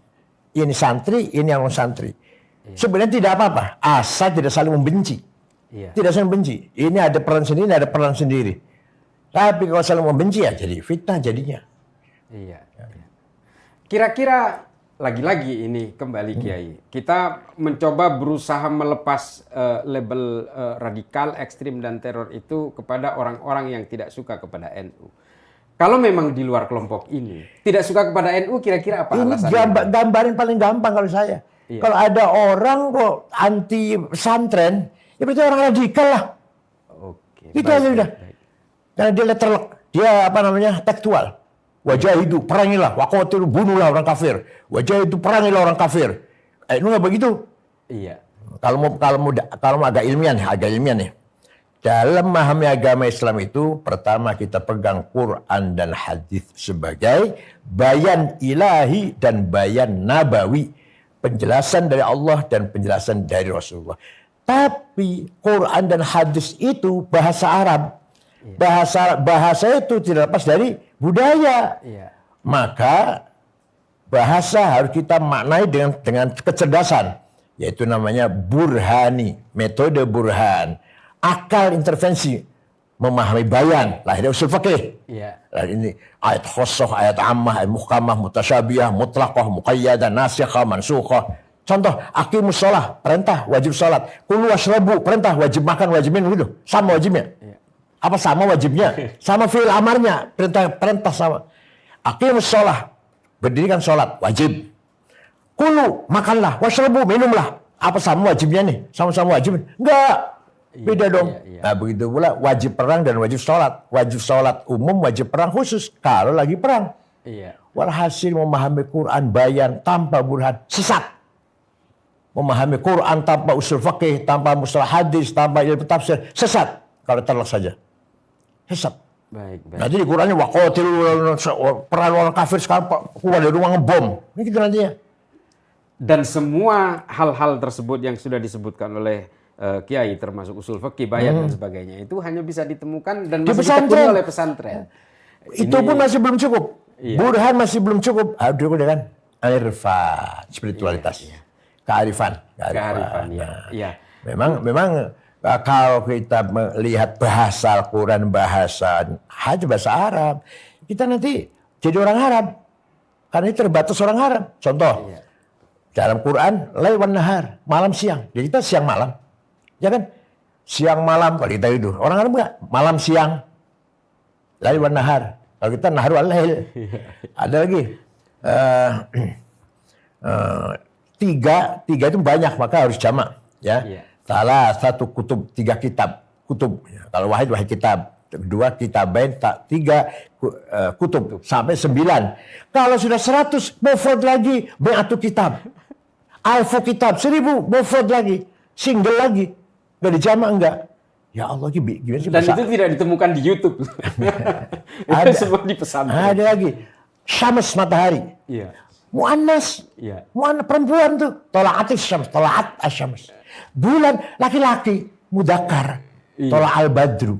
Ini santri, ini yang non santri. Sebenarnya tidak apa-apa, asal tidak saling membenci. Tidak saling membenci. Ini ada peran sendiri, ada peran sendiri. Tapi kalau saling membenci ya jadi fitnah jadinya. Kira-kira lagi-lagi ini kembali Kiai, kita mencoba berusaha melepas label radikal, ekstrim dan teror itu kepada orang-orang yang tidak suka kepada NU. Kalau memang di luar kelompok ini tidak suka kepada NU, kira-kira apa alasannya? Gambarin paling gampang kalau saya. Iya. Kalau ada orang kok anti pesantren, ya berarti orang radikal lah. Oke. Itu aja udah. Karena dia letterlock, dia apa namanya tekstual. Wajah itu perangilah, waqatilu bunuhlah orang kafir. Wajah itu perangilah orang kafir. Itu nggak begitu? Iya. Kalau mau agak ilmiah nih. Dalam memahami agama Islam itu, pertama kita pegang Quran dan hadis sebagai bayan ilahi dan bayan nabawi. Penjelasan dari Allah dan penjelasan dari Rasulullah. Tapi Quran dan hadis itu bahasa Arab. Bahasa itu tidak lepas dari budaya. Maka bahasa harus kita maknai dengan kecerdasan. Yaitu namanya burhani, metode burhan. Akal intervensi, memahami bayan, lahir usul fikih. Ini ayat khosoh, ayat ammah, ayat muhkamah, mutasyabiyah, mutlaqah, muqayyadah, nasikhah, mansukhah. Contoh, aqimus shalah, perintah, wajib salat. Kulu washrabu, perintah, wajib makan, wajib minum, gitu. Sama wajibnya. Apa sama wajibnya? Sama fi'il amarnya, perintah sama. Aqimus shalah, berdirikan salat, wajib. Kulu, makanlah, washrabu, minumlah. Apa sama wajibnya nih? Sama-sama wajib? Enggak. Beda dong. Nah begitu pula wajib perang dan wajib sholat. Wajib sholat umum, wajib perang khusus. Kalau lagi perang. Walhasil memahami Quran bayan tanpa burhan, sesat. Memahami Quran tanpa usul fikih, tanpa mustalah hadis, tanpa ilmu tafsir, sesat. Kalau terlak saja. Sesat. Baik. Nanti di Qurannya waqatilu perang orang kafir sekarang keluar dari rumah ngebom. Ini gitu nantinya. Dan semua hal-hal tersebut yang sudah disebutkan oleh Kiai termasuk usul fikih, bayan dan sebagainya itu hanya bisa ditemukan dan masih ditekuni oleh pesantren. Itu pun masih belum cukup. Burhan masih belum cukup. Harus dengan irfan, spiritualitas, kearifan. Memang kalau kita melihat bahasa Al-Quran, bahasa Arab, kita nanti jadi orang Arab. Karena ini terbatas orang Arab. Contoh, dalam Quran, lail wan nahar, malam siang. Jadi kita siang malam. Ya kan? Siang malam kalau kita itu. Orang Arab enggak? Malam siang. Lail wan nahar. Kalau kita nahar wal lail. Ada lagi. Tiga itu banyak, maka harus jamak. Ya. Salah satu kutub, 3 kitab. Kutub. Kalau wahid kitab. 2 kitabain, 3 kutub. Sampai 9. Kalau sudah 100, mufrad lagi. Mi'atu kitab. Alfu kitab. 1000, mufrad lagi. Single lagi. Nggak dijamak enggak. Ya Allah, gimana sih? Dan itu tidak ditemukan di YouTube. Ada. Semua di pesantren. Ada lagi. Syams, matahari. Mu'annas. Mu'annas, perempuan tuh. Tola'atis syams. Tola'at asyams. Bulan, laki-laki. Mudakar. Tola'al badru.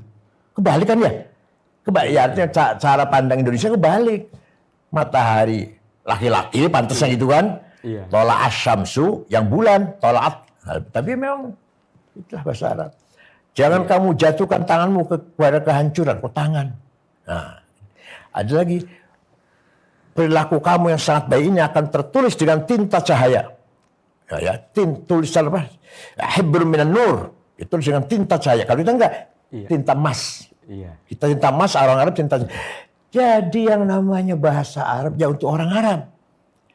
Kebalik kan ya? Ya, artinya cara pandang Indonesia kebalik. Matahari. Laki-laki, pantasnya gitu kan. Tola'at syamsu. Yang bulan. Tola'at. Tapi memang itulah bahasa Arab. Jangan kamu jatuhkan tanganmu kepada kehancuran. Tangan. Nah, ada lagi. Perilaku kamu yang sangat baik ini akan tertulis dengan tinta cahaya. Tulisan apa? Hibrun minan nur. Ditulis dengan tinta cahaya. Kalau kita enggak, tinta emas. Kita tinta emas, orang Arab tinta. Jadi yang namanya bahasa Arab ya untuk orang Arab.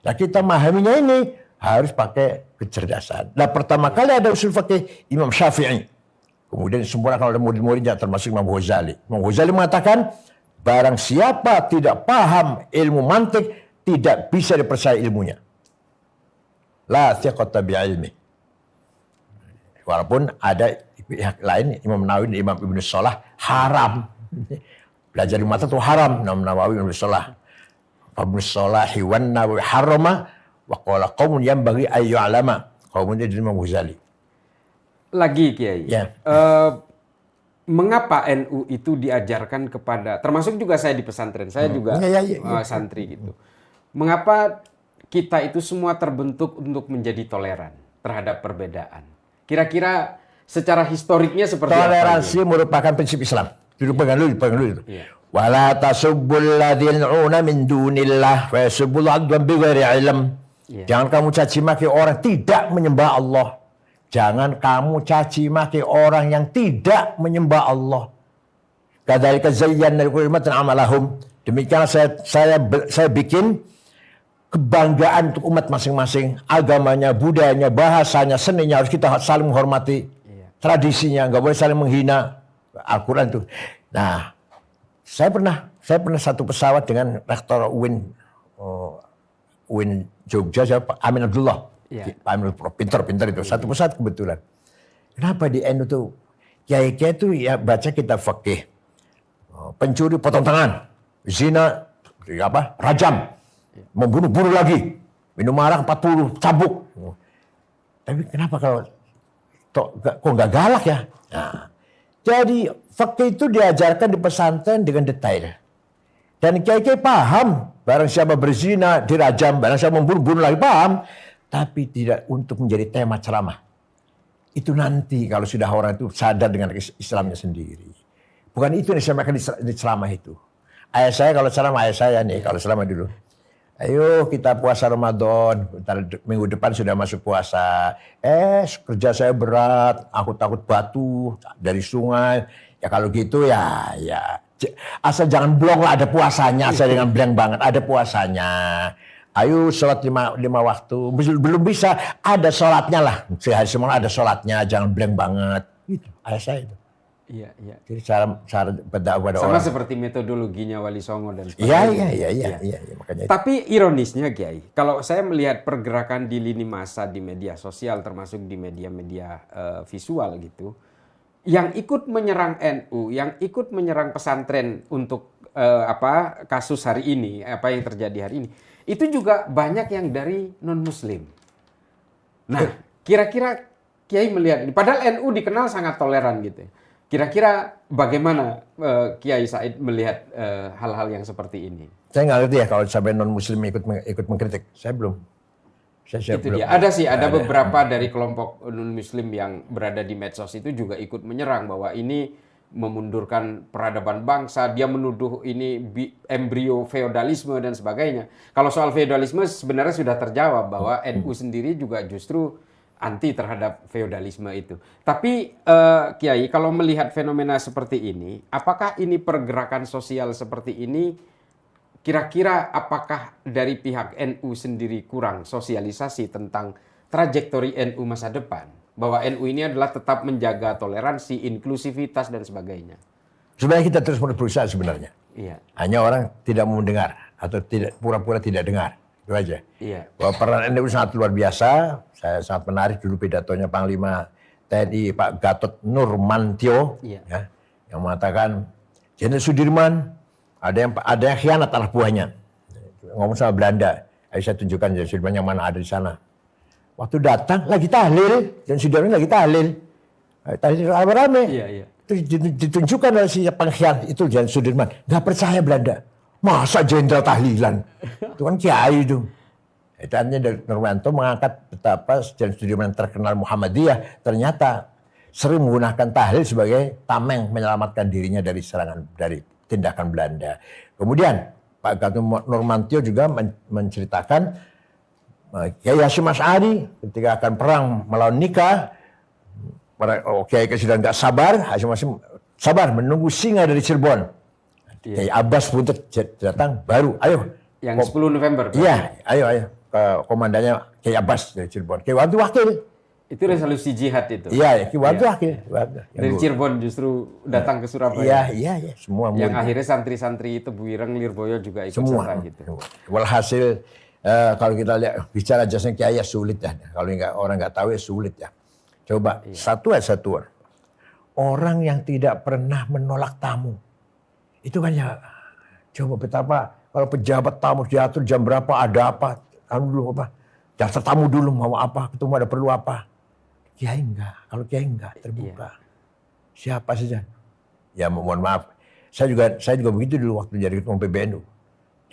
Nah kita memahaminya ini harus pakai kecerdasan. Nah pertama kali ada usul fikih Imam Syafi'i. Kemudian semua kalau ada murid-muridnya termasuk Imam Ghazali. Imam Ghazali mengatakan barang siapa tidak paham ilmu mantik tidak bisa dipercaya ilmunya. La thiqata bi'ilmi. Walaupun ada pihak lain Imam Nawawi, Imam Ibnu Shalah haram. Belajar di mata itu haram. Imam Nawawi, Ibnu Shalah. Ibnu Shalah wan Nawawi harama. Wa qala qaumun yanbaghi ay yu'lama. Qaumnya dari Imam Ghazali. Lagi Kiai. Mengapa NU itu diajarkan kepada, termasuk juga saya di pesantren, saya juga santri gitu. Mengapa kita itu semua terbentuk untuk menjadi toleran terhadap perbedaan? Kira-kira secara historiknya seperti toleransi apa? Merupakan prinsip Islam. Duduk pegang dulu itu. Wala tasubbul ladzina min dunillah fa yasubbul adwan bighairi ilm. Iya. Jangan kamu caci maki orang tidak menyembah Allah. Jangan kamu caci maki orang yang tidak menyembah Allah. Kadzalika zayyana likulli ummatin amalahum. Demikian saya bikin kebanggaan untuk umat masing-masing, agamanya, budayanya, bahasanya, seninya harus kita saling menghormati. Iya. Tradisinya nggak boleh saling menghina. Al-Quran itu. Nah, saya pernah satu pesawat dengan rektor UIN Jogja, Pak Amin Abdullah. Iya. Pak Amin Abdullah, pintar itu. Satu pesawat kebetulan. Kenapa di NU tuh kiai-kiai itu ya baca kitab fikih. Pencuri potong tangan, zina rajam, membunuh lagi, minum arak 40 cambuk. Tapi kenapa kok nggak galak ya? Nah, jadi fikih itu diajarkan di pesantren dengan detail. Dan kiai-kiai paham, barang siapa berzina dirajam, barang siapa membunuh lagi paham, tapi tidak untuk menjadi tema ceramah. Itu nanti kalau sudah orang itu sadar dengan Islamnya sendiri. Bukan itu yang disampaikan di ceramah itu. Ayah saya kalau ceramah, ayah saya nih kalau ceramah dulu. Ayo kita puasa Ramadan, minggu depan sudah masuk puasa. Kerja saya berat, aku takut batu dari sungai. Ya kalau gitu ya asal jangan blong lah, ada puasanya. Asal jangan blank banget, ada puasanya. Ayo sholat lima waktu. Belum bisa, ada sholatnya lah. Sehari semalam ada sholatnya, jangan blank banget. Gitu, ayah saya itu. Iya. Jadi cara berdakwah pada Sama orang. seperti metodologinya Wali Songo dan sebagainya. Iya, makanya itu. Tapi ironisnya Kiai, kalau saya melihat pergerakan di lini massa di media sosial termasuk di media-media visual gitu, yang ikut menyerang NU, yang ikut menyerang pesantren untuk kasus hari ini, apa yang terjadi hari ini, itu juga banyak yang dari non-Muslim. Nah, kira-kira Kiai melihat ini, padahal NU dikenal sangat toleran gitu. Kira-kira bagaimana Kiai Said melihat hal-hal yang seperti ini? Saya nggak ngerti ya kalau sampai non-Muslim ikut mengkritik. Saya belum. Saya Itu belum. dia. Ada beberapa dari kelompok non-Muslim yang berada di medsos itu juga ikut menyerang bahwa ini memundurkan peradaban bangsa. Dia menuduh ini embrio feodalisme dan sebagainya. Kalau soal feodalisme sebenarnya sudah terjawab bahwa NU sendiri juga justru anti terhadap feodalisme itu. Tapi Kiai, kalau melihat fenomena seperti ini, apakah ini pergerakan sosial seperti ini, kira-kira apakah dari pihak NU sendiri kurang sosialisasi tentang trajektori NU masa depan? Bahwa NU ini adalah tetap menjaga toleransi, inklusivitas, dan sebagainya. Sebenarnya kita terus berusaha sebenarnya. Iya. Hanya orang tidak mau mendengar atau tidak pura-pura tidak dengar. Itu aja. Iya. Bahwa peran NU sangat luar biasa. Saya sangat menarik dulu pidatonya Panglima TNI Pak Gatot Nurmantio, Iya. ya, yang mengatakan Jenderal Sudirman ada yang khianat anak buahnya. Ngomong sama Belanda. Ayo saya tunjukkan Jenderal Sudirman yang mana ada di sana. Waktu datang lagi tahlil, Jenderal Sudirman lagi tahlil. Tahlil rame-rame. Iya. Terus ditunjukkan oleh si pengkhianat itu Jenderal Sudirman. Nggak percaya Belanda. Masa jenderal tahlilan? Itu kan kiai itu. Itu artinya dari Nurmanto mengangkat betapa Jenderal Sudirman terkenal Muhammadiyah ternyata sering menggunakan tahlil sebagai tameng menyelamatkan dirinya dari serangan, dari tindakan Belanda. Kemudian Pak Gatot Nurmantio juga menceritakan Kiai Hasyim Asy'ari ketika akan perang melawan Nika, Kiai sudah nggak sabar, Hasyim sabar menunggu singa dari Cirebon. Kiai Abbas pun datang baru, ayo. Yang 10 November. Iya, ayo. Komandannya Kiai Abbas dari Cirebon. Kiai Wantu wakil. Itu resolusi jihad itu. Iya, Kiai Wantu wakil. Dari Cirebon justru datang ke Surabaya. Iya, semua. Yang akhirnya santri-santri itu Buireng, Lirboyo juga ikut semua serta gitu. Walhasil kalau kita lihat bicara jasanya Kiai ya sulit ya. Kalau orang nggak tahu ya sulit ya. Coba satu. Orang yang tidak pernah menolak tamu. Itu kan ya, coba betapa kalau pejabat tamu diatur jam berapa, ada apa, dulu apa, daftar tamu dulu mau apa, ketemu ada perlu apa. Kiai enggak, kalau Kiai enggak terbuka. Siapa saja. Ya mohon maaf, saya juga begitu dulu waktu jadi ketua PBNU.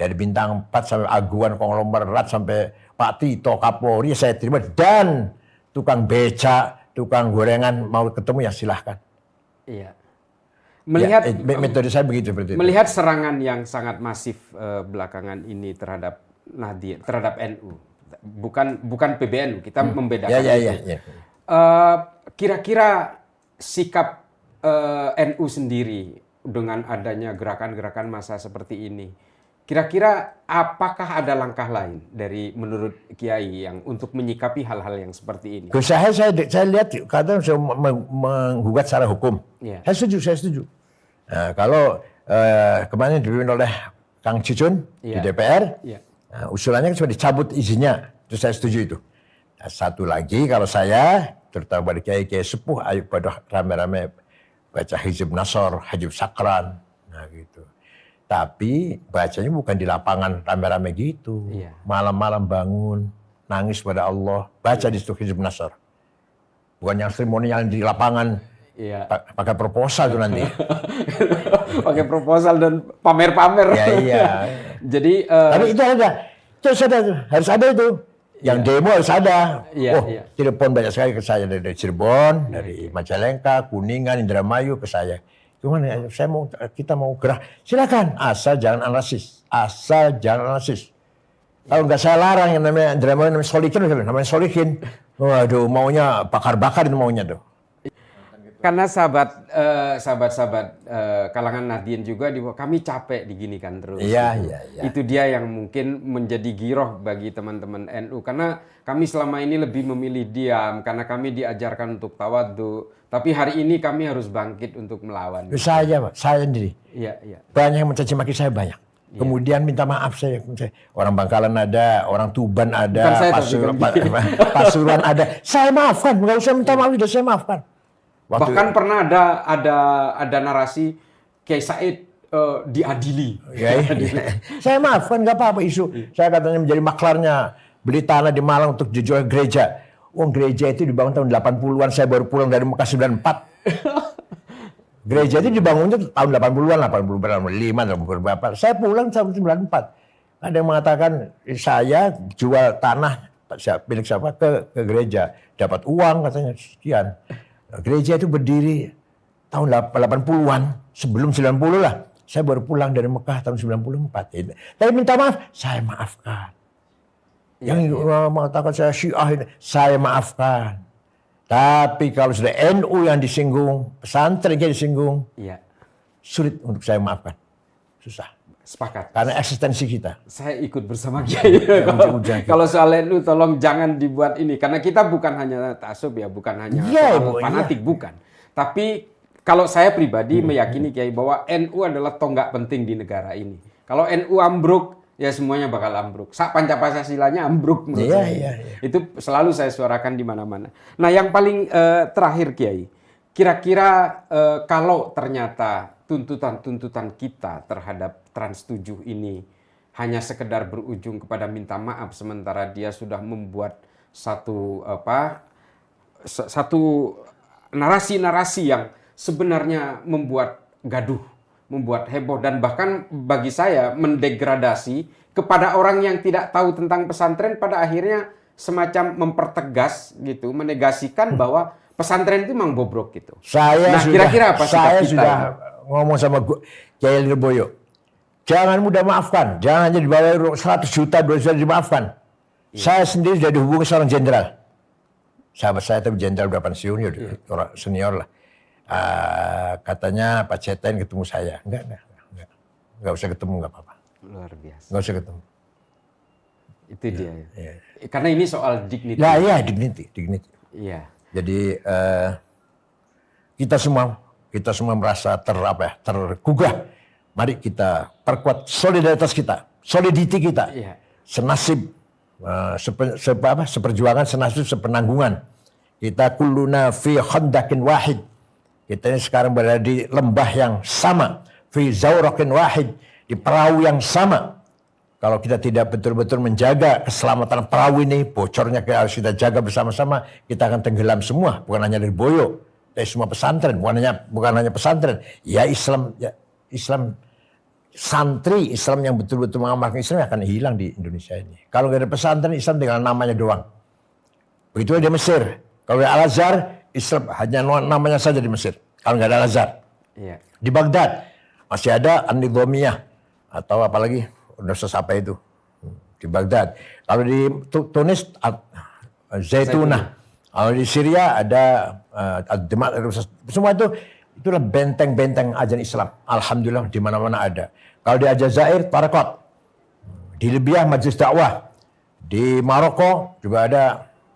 Dari bintang 4 sampai Aguan konglomerat sampai Pak Tito Kapolri saya terima, dan tukang beca, tukang gorengan mau ketemu ya silahkan. Iya. Melihat metode saya begitu seperti itu. Melihat serangan yang sangat masif belakangan ini terhadap Nahdien, terhadap NU, bukan PBNU, kita membedakan Ya. itu. Kira-kira sikap NU sendiri dengan adanya gerakan-gerakan massa seperti ini, kira-kira apakah ada langkah lain dari menurut Kiai yang untuk menyikapi hal-hal yang seperti ini? Saya lihat kadang saya menggugat secara hukum. Ya. Saya setuju. Nah, kalau kemarin dipimpin oleh Kang Cicun di DPR, usulannya sudah dicabut izinnya, itu saya setuju itu. Nah, satu lagi kalau saya, terutama pada kiai-kiai sepuh, ayo pada rame-rame baca Hizib Nasr, Hizib Sakran, nah gitu. Tapi bacanya bukan di lapangan rame-rame gitu. Malam-malam bangun, nangis pada Allah, baca di situ Hizib Nasr. Bukan yang seremonial di lapangan, pakai proposal tuh nanti. Pakai proposal dan pamer-pamer. Iya. Jadi, tapi itu ada. Terus harus ada itu. Yang demo harus ada. Telepon banyak sekali ke saya dari Cirebon, dari Majalengka, Kuningan, Indramayu ke saya. Gimana? Kita mau gerak. Silakan, asal jangan anarkis. Kalau nggak saya larang yang namanya Indramayu, namanya Solikin. Waduh, maunya bakar-bakar itu maunya tuh. Karena sahabat-sahabat kalangan Nahdien juga kami capek diginikan terus. Iya. Itu dia yang mungkin menjadi giroh bagi teman-teman NU. Karena kami selama ini lebih memilih diam karena kami diajarkan untuk tawadhu. Tapi hari ini kami harus bangkit untuk melawan. Saya sendiri. Iya. Banyak yang mencaci maki saya banyak. Kemudian minta maaf saya. Orang Bangkalan ada, orang Tuban ada, Pasuruan ada. Saya maafkan, nggak usah minta maaf, sudah saya maafkan. Bahkan pernah ada narasi Kiai Said diadili. Saya maafkan, nggak apa-apa isu. Saya katanya menjadi maklarnya, beli tanah di Malang untuk dijual gereja. Gereja itu dibangun tahun 80-an, saya baru pulang dari Mekah 94. Gereja itu dibangunnya tahun 80-an, 85, berapa. Saya pulang tahun 94. Ada yang mengatakan saya jual tanah milik siapa ke gereja, dapat uang katanya sekian. Gereja itu berdiri tahun 80-an, sebelum 90 lah. Saya baru pulang dari Mekah tahun 94. Tapi minta maaf, saya maafkan. Yang mengatakan saya Syiah ini, saya maafkan. Tapi kalau sudah NU yang disinggung, pesantren yang disinggung, sulit untuk saya maafkan. Susah. Sepakat. Karena eksistensi kita. Saya ikut bersama Kiai. Kalau soal NU tolong jangan dibuat ini. Karena kita bukan hanya taksub ya, bukan hanya fanatik, bukan. Tapi kalau saya pribadi meyakini Kiai bahwa NU adalah tonggak penting di negara ini. Kalau NU ambruk, ya semuanya bakal ambruk. Sak Pancasila-nya ambruk menurut saya. Itu selalu saya suarakan di mana-mana. Nah, yang paling terakhir Kiai, kira-kira kalau ternyata tuntutan-tuntutan kita terhadap Trans 7 ini hanya sekedar berujung kepada minta maaf sementara dia sudah membuat satu narasi-narasi yang sebenarnya membuat gaduh, membuat heboh dan bahkan bagi saya mendegradasi kepada orang yang tidak tahu tentang pesantren, pada akhirnya semacam mempertegas gitu, menegasikan bahwa pesantren itu memang bobrok gitu. Kira-kira apa sikap kita? Sudah ngomong sama Kiai Lirboyo, jangan mudah maafkan, jangan hanya dibayar 100 juta, 200 juta dimaafkan. Saya sendiri sudah dihubungi seorang jenderal. Sahabat saya tapi jenderal udah pensiun, orang senior lah. Katanya Pak Cetain ketemu saya. Enggak usah ketemu, enggak apa-apa. Luar biasa. Enggak usah ketemu. Itu dia. Ya. Karena ini soal dignity. Iya, dignity. Iya. Jadi kita semua merasa tergugah. Mari kita perkuat solidaritas kita, solidity kita. Iya. Senasib, seperjuangan, senasib, sepenanggungan. Kita kulluna fi khandakin wahid. Kita ini sekarang berada di lembah yang sama, fi zawrakin wahid, di perahu yang sama. Kalau kita tidak betul-betul menjaga keselamatan perahu ini, bocornya harus kita jaga bersama-sama, kita akan tenggelam semua, bukan hanya dari Boyo, dari semua pesantren, bukan hanya pesantren. Ya Islam santri Islam yang betul-betul mengamalkan Islam akan hilang di Indonesia ini. Kalau nggak ada pesantren, Islam tinggal namanya doang. Begitu di Mesir. Kalau ada Al-Azhar, Islam hanya namanya saja di Mesir. Kalau nggak ada Al-Azhar. Iya. Di Baghdad masih ada An-Nidhamiyah atau apalagi Universitas apa itu di Baghdad. Kalau di Tunis Zaitunah. Kalau di Syria ada Ad-Dimat, semua itulah benteng-benteng ajaran Islam. Alhamdulillah di mana-mana ada. Kalau di Aljazair Tarekat. Di Libya Majelis Dakwah. Di Maroko juga ada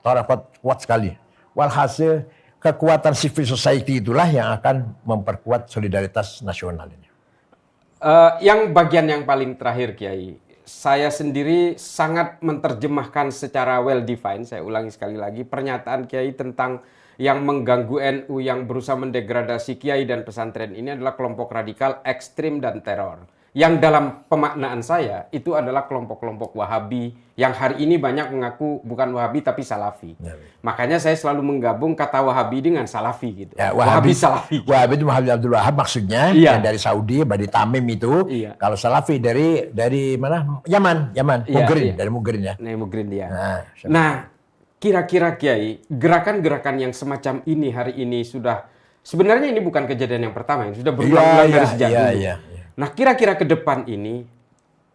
tarekat kuat sekali. Walhasil kekuatan civil society itulah yang akan memperkuat solidaritas nasional ini. Yang bagian yang paling terakhir, Kiai, saya sendiri sangat menerjemahkan secara well defined. Saya ulangi sekali lagi, pernyataan Kiai tentang yang mengganggu NU, yang berusaha mendegradasi Kiai dan pesantren ini adalah kelompok radikal, ekstrim, dan teror. Yang dalam pemaknaan saya itu adalah kelompok-kelompok Wahabi yang hari ini banyak mengaku bukan Wahabi tapi Salafi. Ya. Makanya saya selalu menggabung kata Wahabi dengan Salafi gitu. Ya, Wahabi Salafi. Wahabi itu Muhammad Abdul Wahab maksudnya, yang dari Saudi, dari Tamim itu. Iya. Kalau Salafi dari mana? Yaman, Mugrin, dari Mugrin ya. Mugrin dia. Nah, kira-kira Kiai, gerakan-gerakan yang semacam ini hari ini sudah, sebenarnya ini bukan kejadian yang pertama, yang sudah berulang-ulang dari sejak dulu. Nah, kira-kira ke depan ini,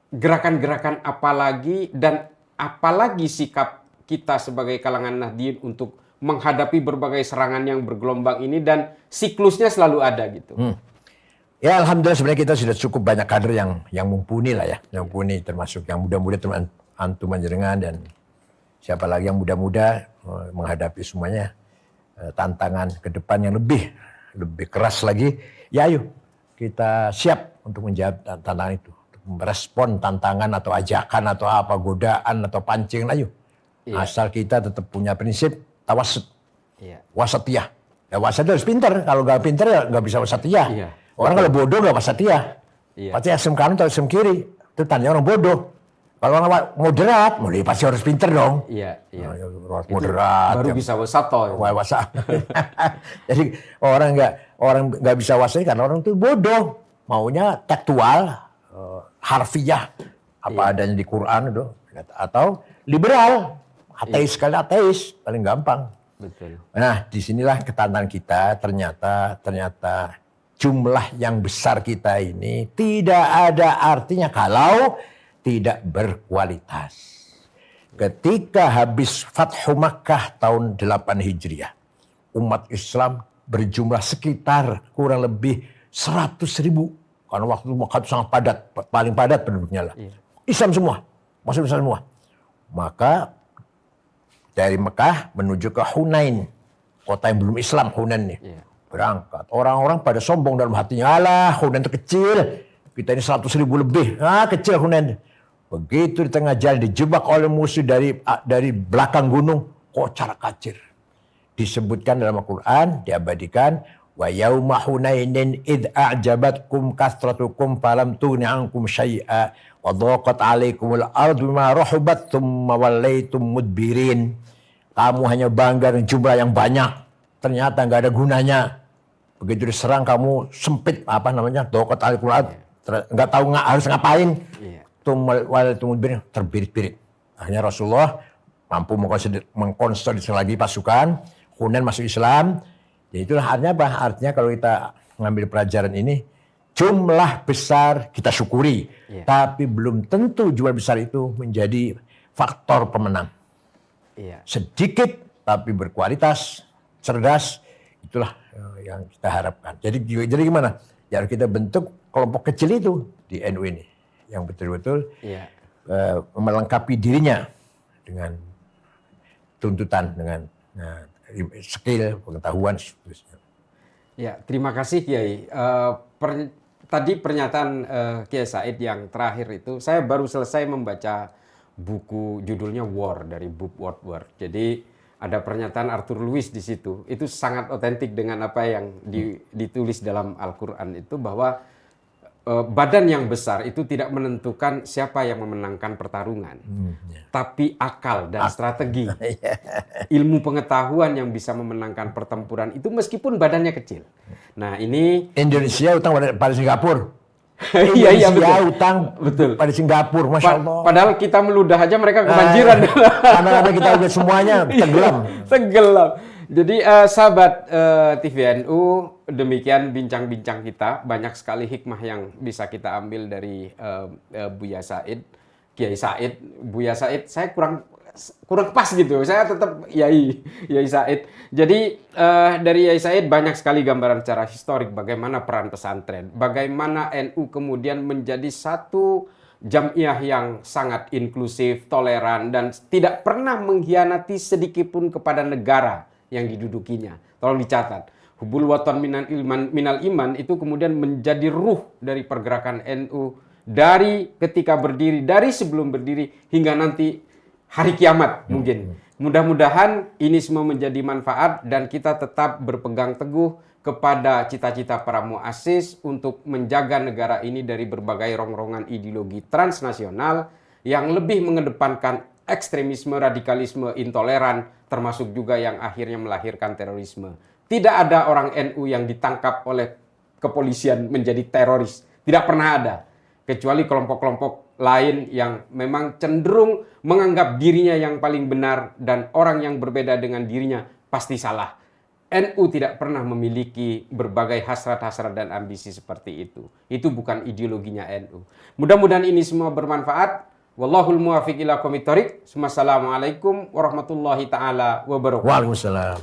gerakan-gerakan apalagi dan apalagi sikap kita sebagai kalangan Nahdien untuk menghadapi berbagai serangan yang bergelombang ini dan siklusnya selalu ada gitu. Ya, alhamdulillah sebenarnya kita sudah cukup banyak kader yang mumpuni lah ya. Yang mumpuni termasuk yang muda-muda teman antum panjenengan dan siapa lagi yang muda-muda menghadapi semuanya tantangan ke depan yang lebih keras lagi. Ya ayo kita siap untuk menjawab tantangan itu, untuk merespon tantangan atau ajakan atau apa, godaan atau pancingan, ayo. Iya. Asal kita tetap punya prinsip tawasud, wasatiyah. Ya wasatiyah harus pintar, kalau nggak pintar ya nggak bisa wasatiyah. Iya. Orang kalau bodoh nggak wasatiyah. Iya. Pasti asem kanan atau asem kiri, itu tandanya orang bodoh. Kalau orang moderat, pasti harus pintar dong. Iya. Moderat. Baru bisa wasato. Jadi orang nggak bisa wasatiyah karena orang itu bodoh. Maunya tekstual, harfiah, apa adanya di Quran itu, atau liberal, ateis sekali ateis, paling gampang. Betul. Nah, disinilah ketantangan kita. Ternyata jumlah yang besar kita ini tidak ada artinya kalau tidak berkualitas. Ketika habis Fathu Makkah tahun 8 Hijriah, umat Islam berjumlah sekitar kurang lebih 100.000, karena waktu itu Makkah itu sangat padat, paling padat penduduknya lah. Islam semua, masuk Islam semua. Maka dari Mekah menuju ke Hunain, kota yang belum Islam, Hunain nih. Berangkat. Orang-orang pada sombong dalam hatinya, alah Hunain itu kecil, kita ini 100.000 lebih, kecil Hunain. Begitu di tengah jalan dijebak oleh musuh dari belakang gunung, kocar kacir. Disebutkan dalam Al-Quran, diabadikan, wa yauma hunainin id a'jabatkum kasratukum falam tughni ankum syai'a wa dhaqat 'alaikumul ardu bima rahabat tsumma wallaitum mudbirin. Kamu hanya bangga dengan jumlah yang banyak, ternyata enggak ada gunanya. Begitu diserang kamu sempit, dhaqat 'alaikumul ardu, enggak tahu harus ngapain. Tsumma wallaitum mudbirin, terbirit-birit. Akhirnya Rasulullah mampu mengkonsolidasi lagi pasukan, Hunain masuk Islam. Ya itulah artinya apa? Artinya kalau kita mengambil pelajaran ini, jumlah besar kita syukuri. Tapi belum tentu jumlah besar itu menjadi faktor pemenang. Sedikit tapi berkualitas, cerdas, itulah yang kita harapkan. Jadi gimana? Ya kita bentuk kelompok kecil itu di NU ini. Yang betul-betul melengkapi dirinya dengan tuntutan, dengan skill, pengetahuan, seterusnya. Ya, terima kasih Kiai. Tadi pernyataan Kiai Said yang terakhir itu, saya baru selesai membaca buku judulnya War dari Book World. Jadi ada pernyataan Arthur Lewis di situ. Itu sangat otentik dengan apa yang ditulis dalam Al-Quran itu, bahwa badan yang besar itu tidak menentukan siapa yang memenangkan pertarungan, tapi akal dan strategi, ilmu pengetahuan yang bisa memenangkan pertempuran itu meskipun badannya kecil. Nah ini Indonesia utang pada Singapura. Iya betul. Utang pada Singapura, masya Allah. Padahal kita meludah aja mereka kebanjiran. Karena kita udah semuanya tenggelam. Jadi sahabat TVNU, demikian bincang-bincang kita. Banyak sekali hikmah yang bisa kita ambil dari Buya Said. Kiai Said, Buya Said, saya kurang pas gitu. Saya tetap Yai Said. Jadi dari Yai Said banyak sekali gambaran secara historik bagaimana peran pesantren, bagaimana NU kemudian menjadi satu jamiah yang sangat inklusif, toleran, dan tidak pernah mengkhianati sedikitpun kepada negara yang didudukinya. Tolong dicatat. Hubul watan minal iman itu kemudian menjadi ruh dari pergerakan NU dari ketika berdiri, dari sebelum berdiri hingga nanti hari kiamat mungkin. Mudah-mudahan ini semua menjadi manfaat dan kita tetap berpegang teguh kepada cita-cita para muassis untuk menjaga negara ini dari berbagai rongrongan ideologi transnasional yang lebih mengedepankan ekstremisme, radikalisme, intoleran, termasuk juga yang akhirnya melahirkan terorisme. Tidak ada orang NU yang ditangkap oleh kepolisian menjadi teroris. Tidak pernah ada. Kecuali kelompok-kelompok lain yang memang cenderung menganggap dirinya yang paling benar dan orang yang berbeda dengan dirinya pasti salah. NU tidak pernah memiliki berbagai hasrat-hasrat dan ambisi seperti itu. Itu bukan ideologinya NU. Mudah-mudahan ini semua bermanfaat. Wallahul muwaffiq ila aqwamit thoriq. Wassalamualaikum warahmatullahi taala wabarakatuh. Waalaikumsalam.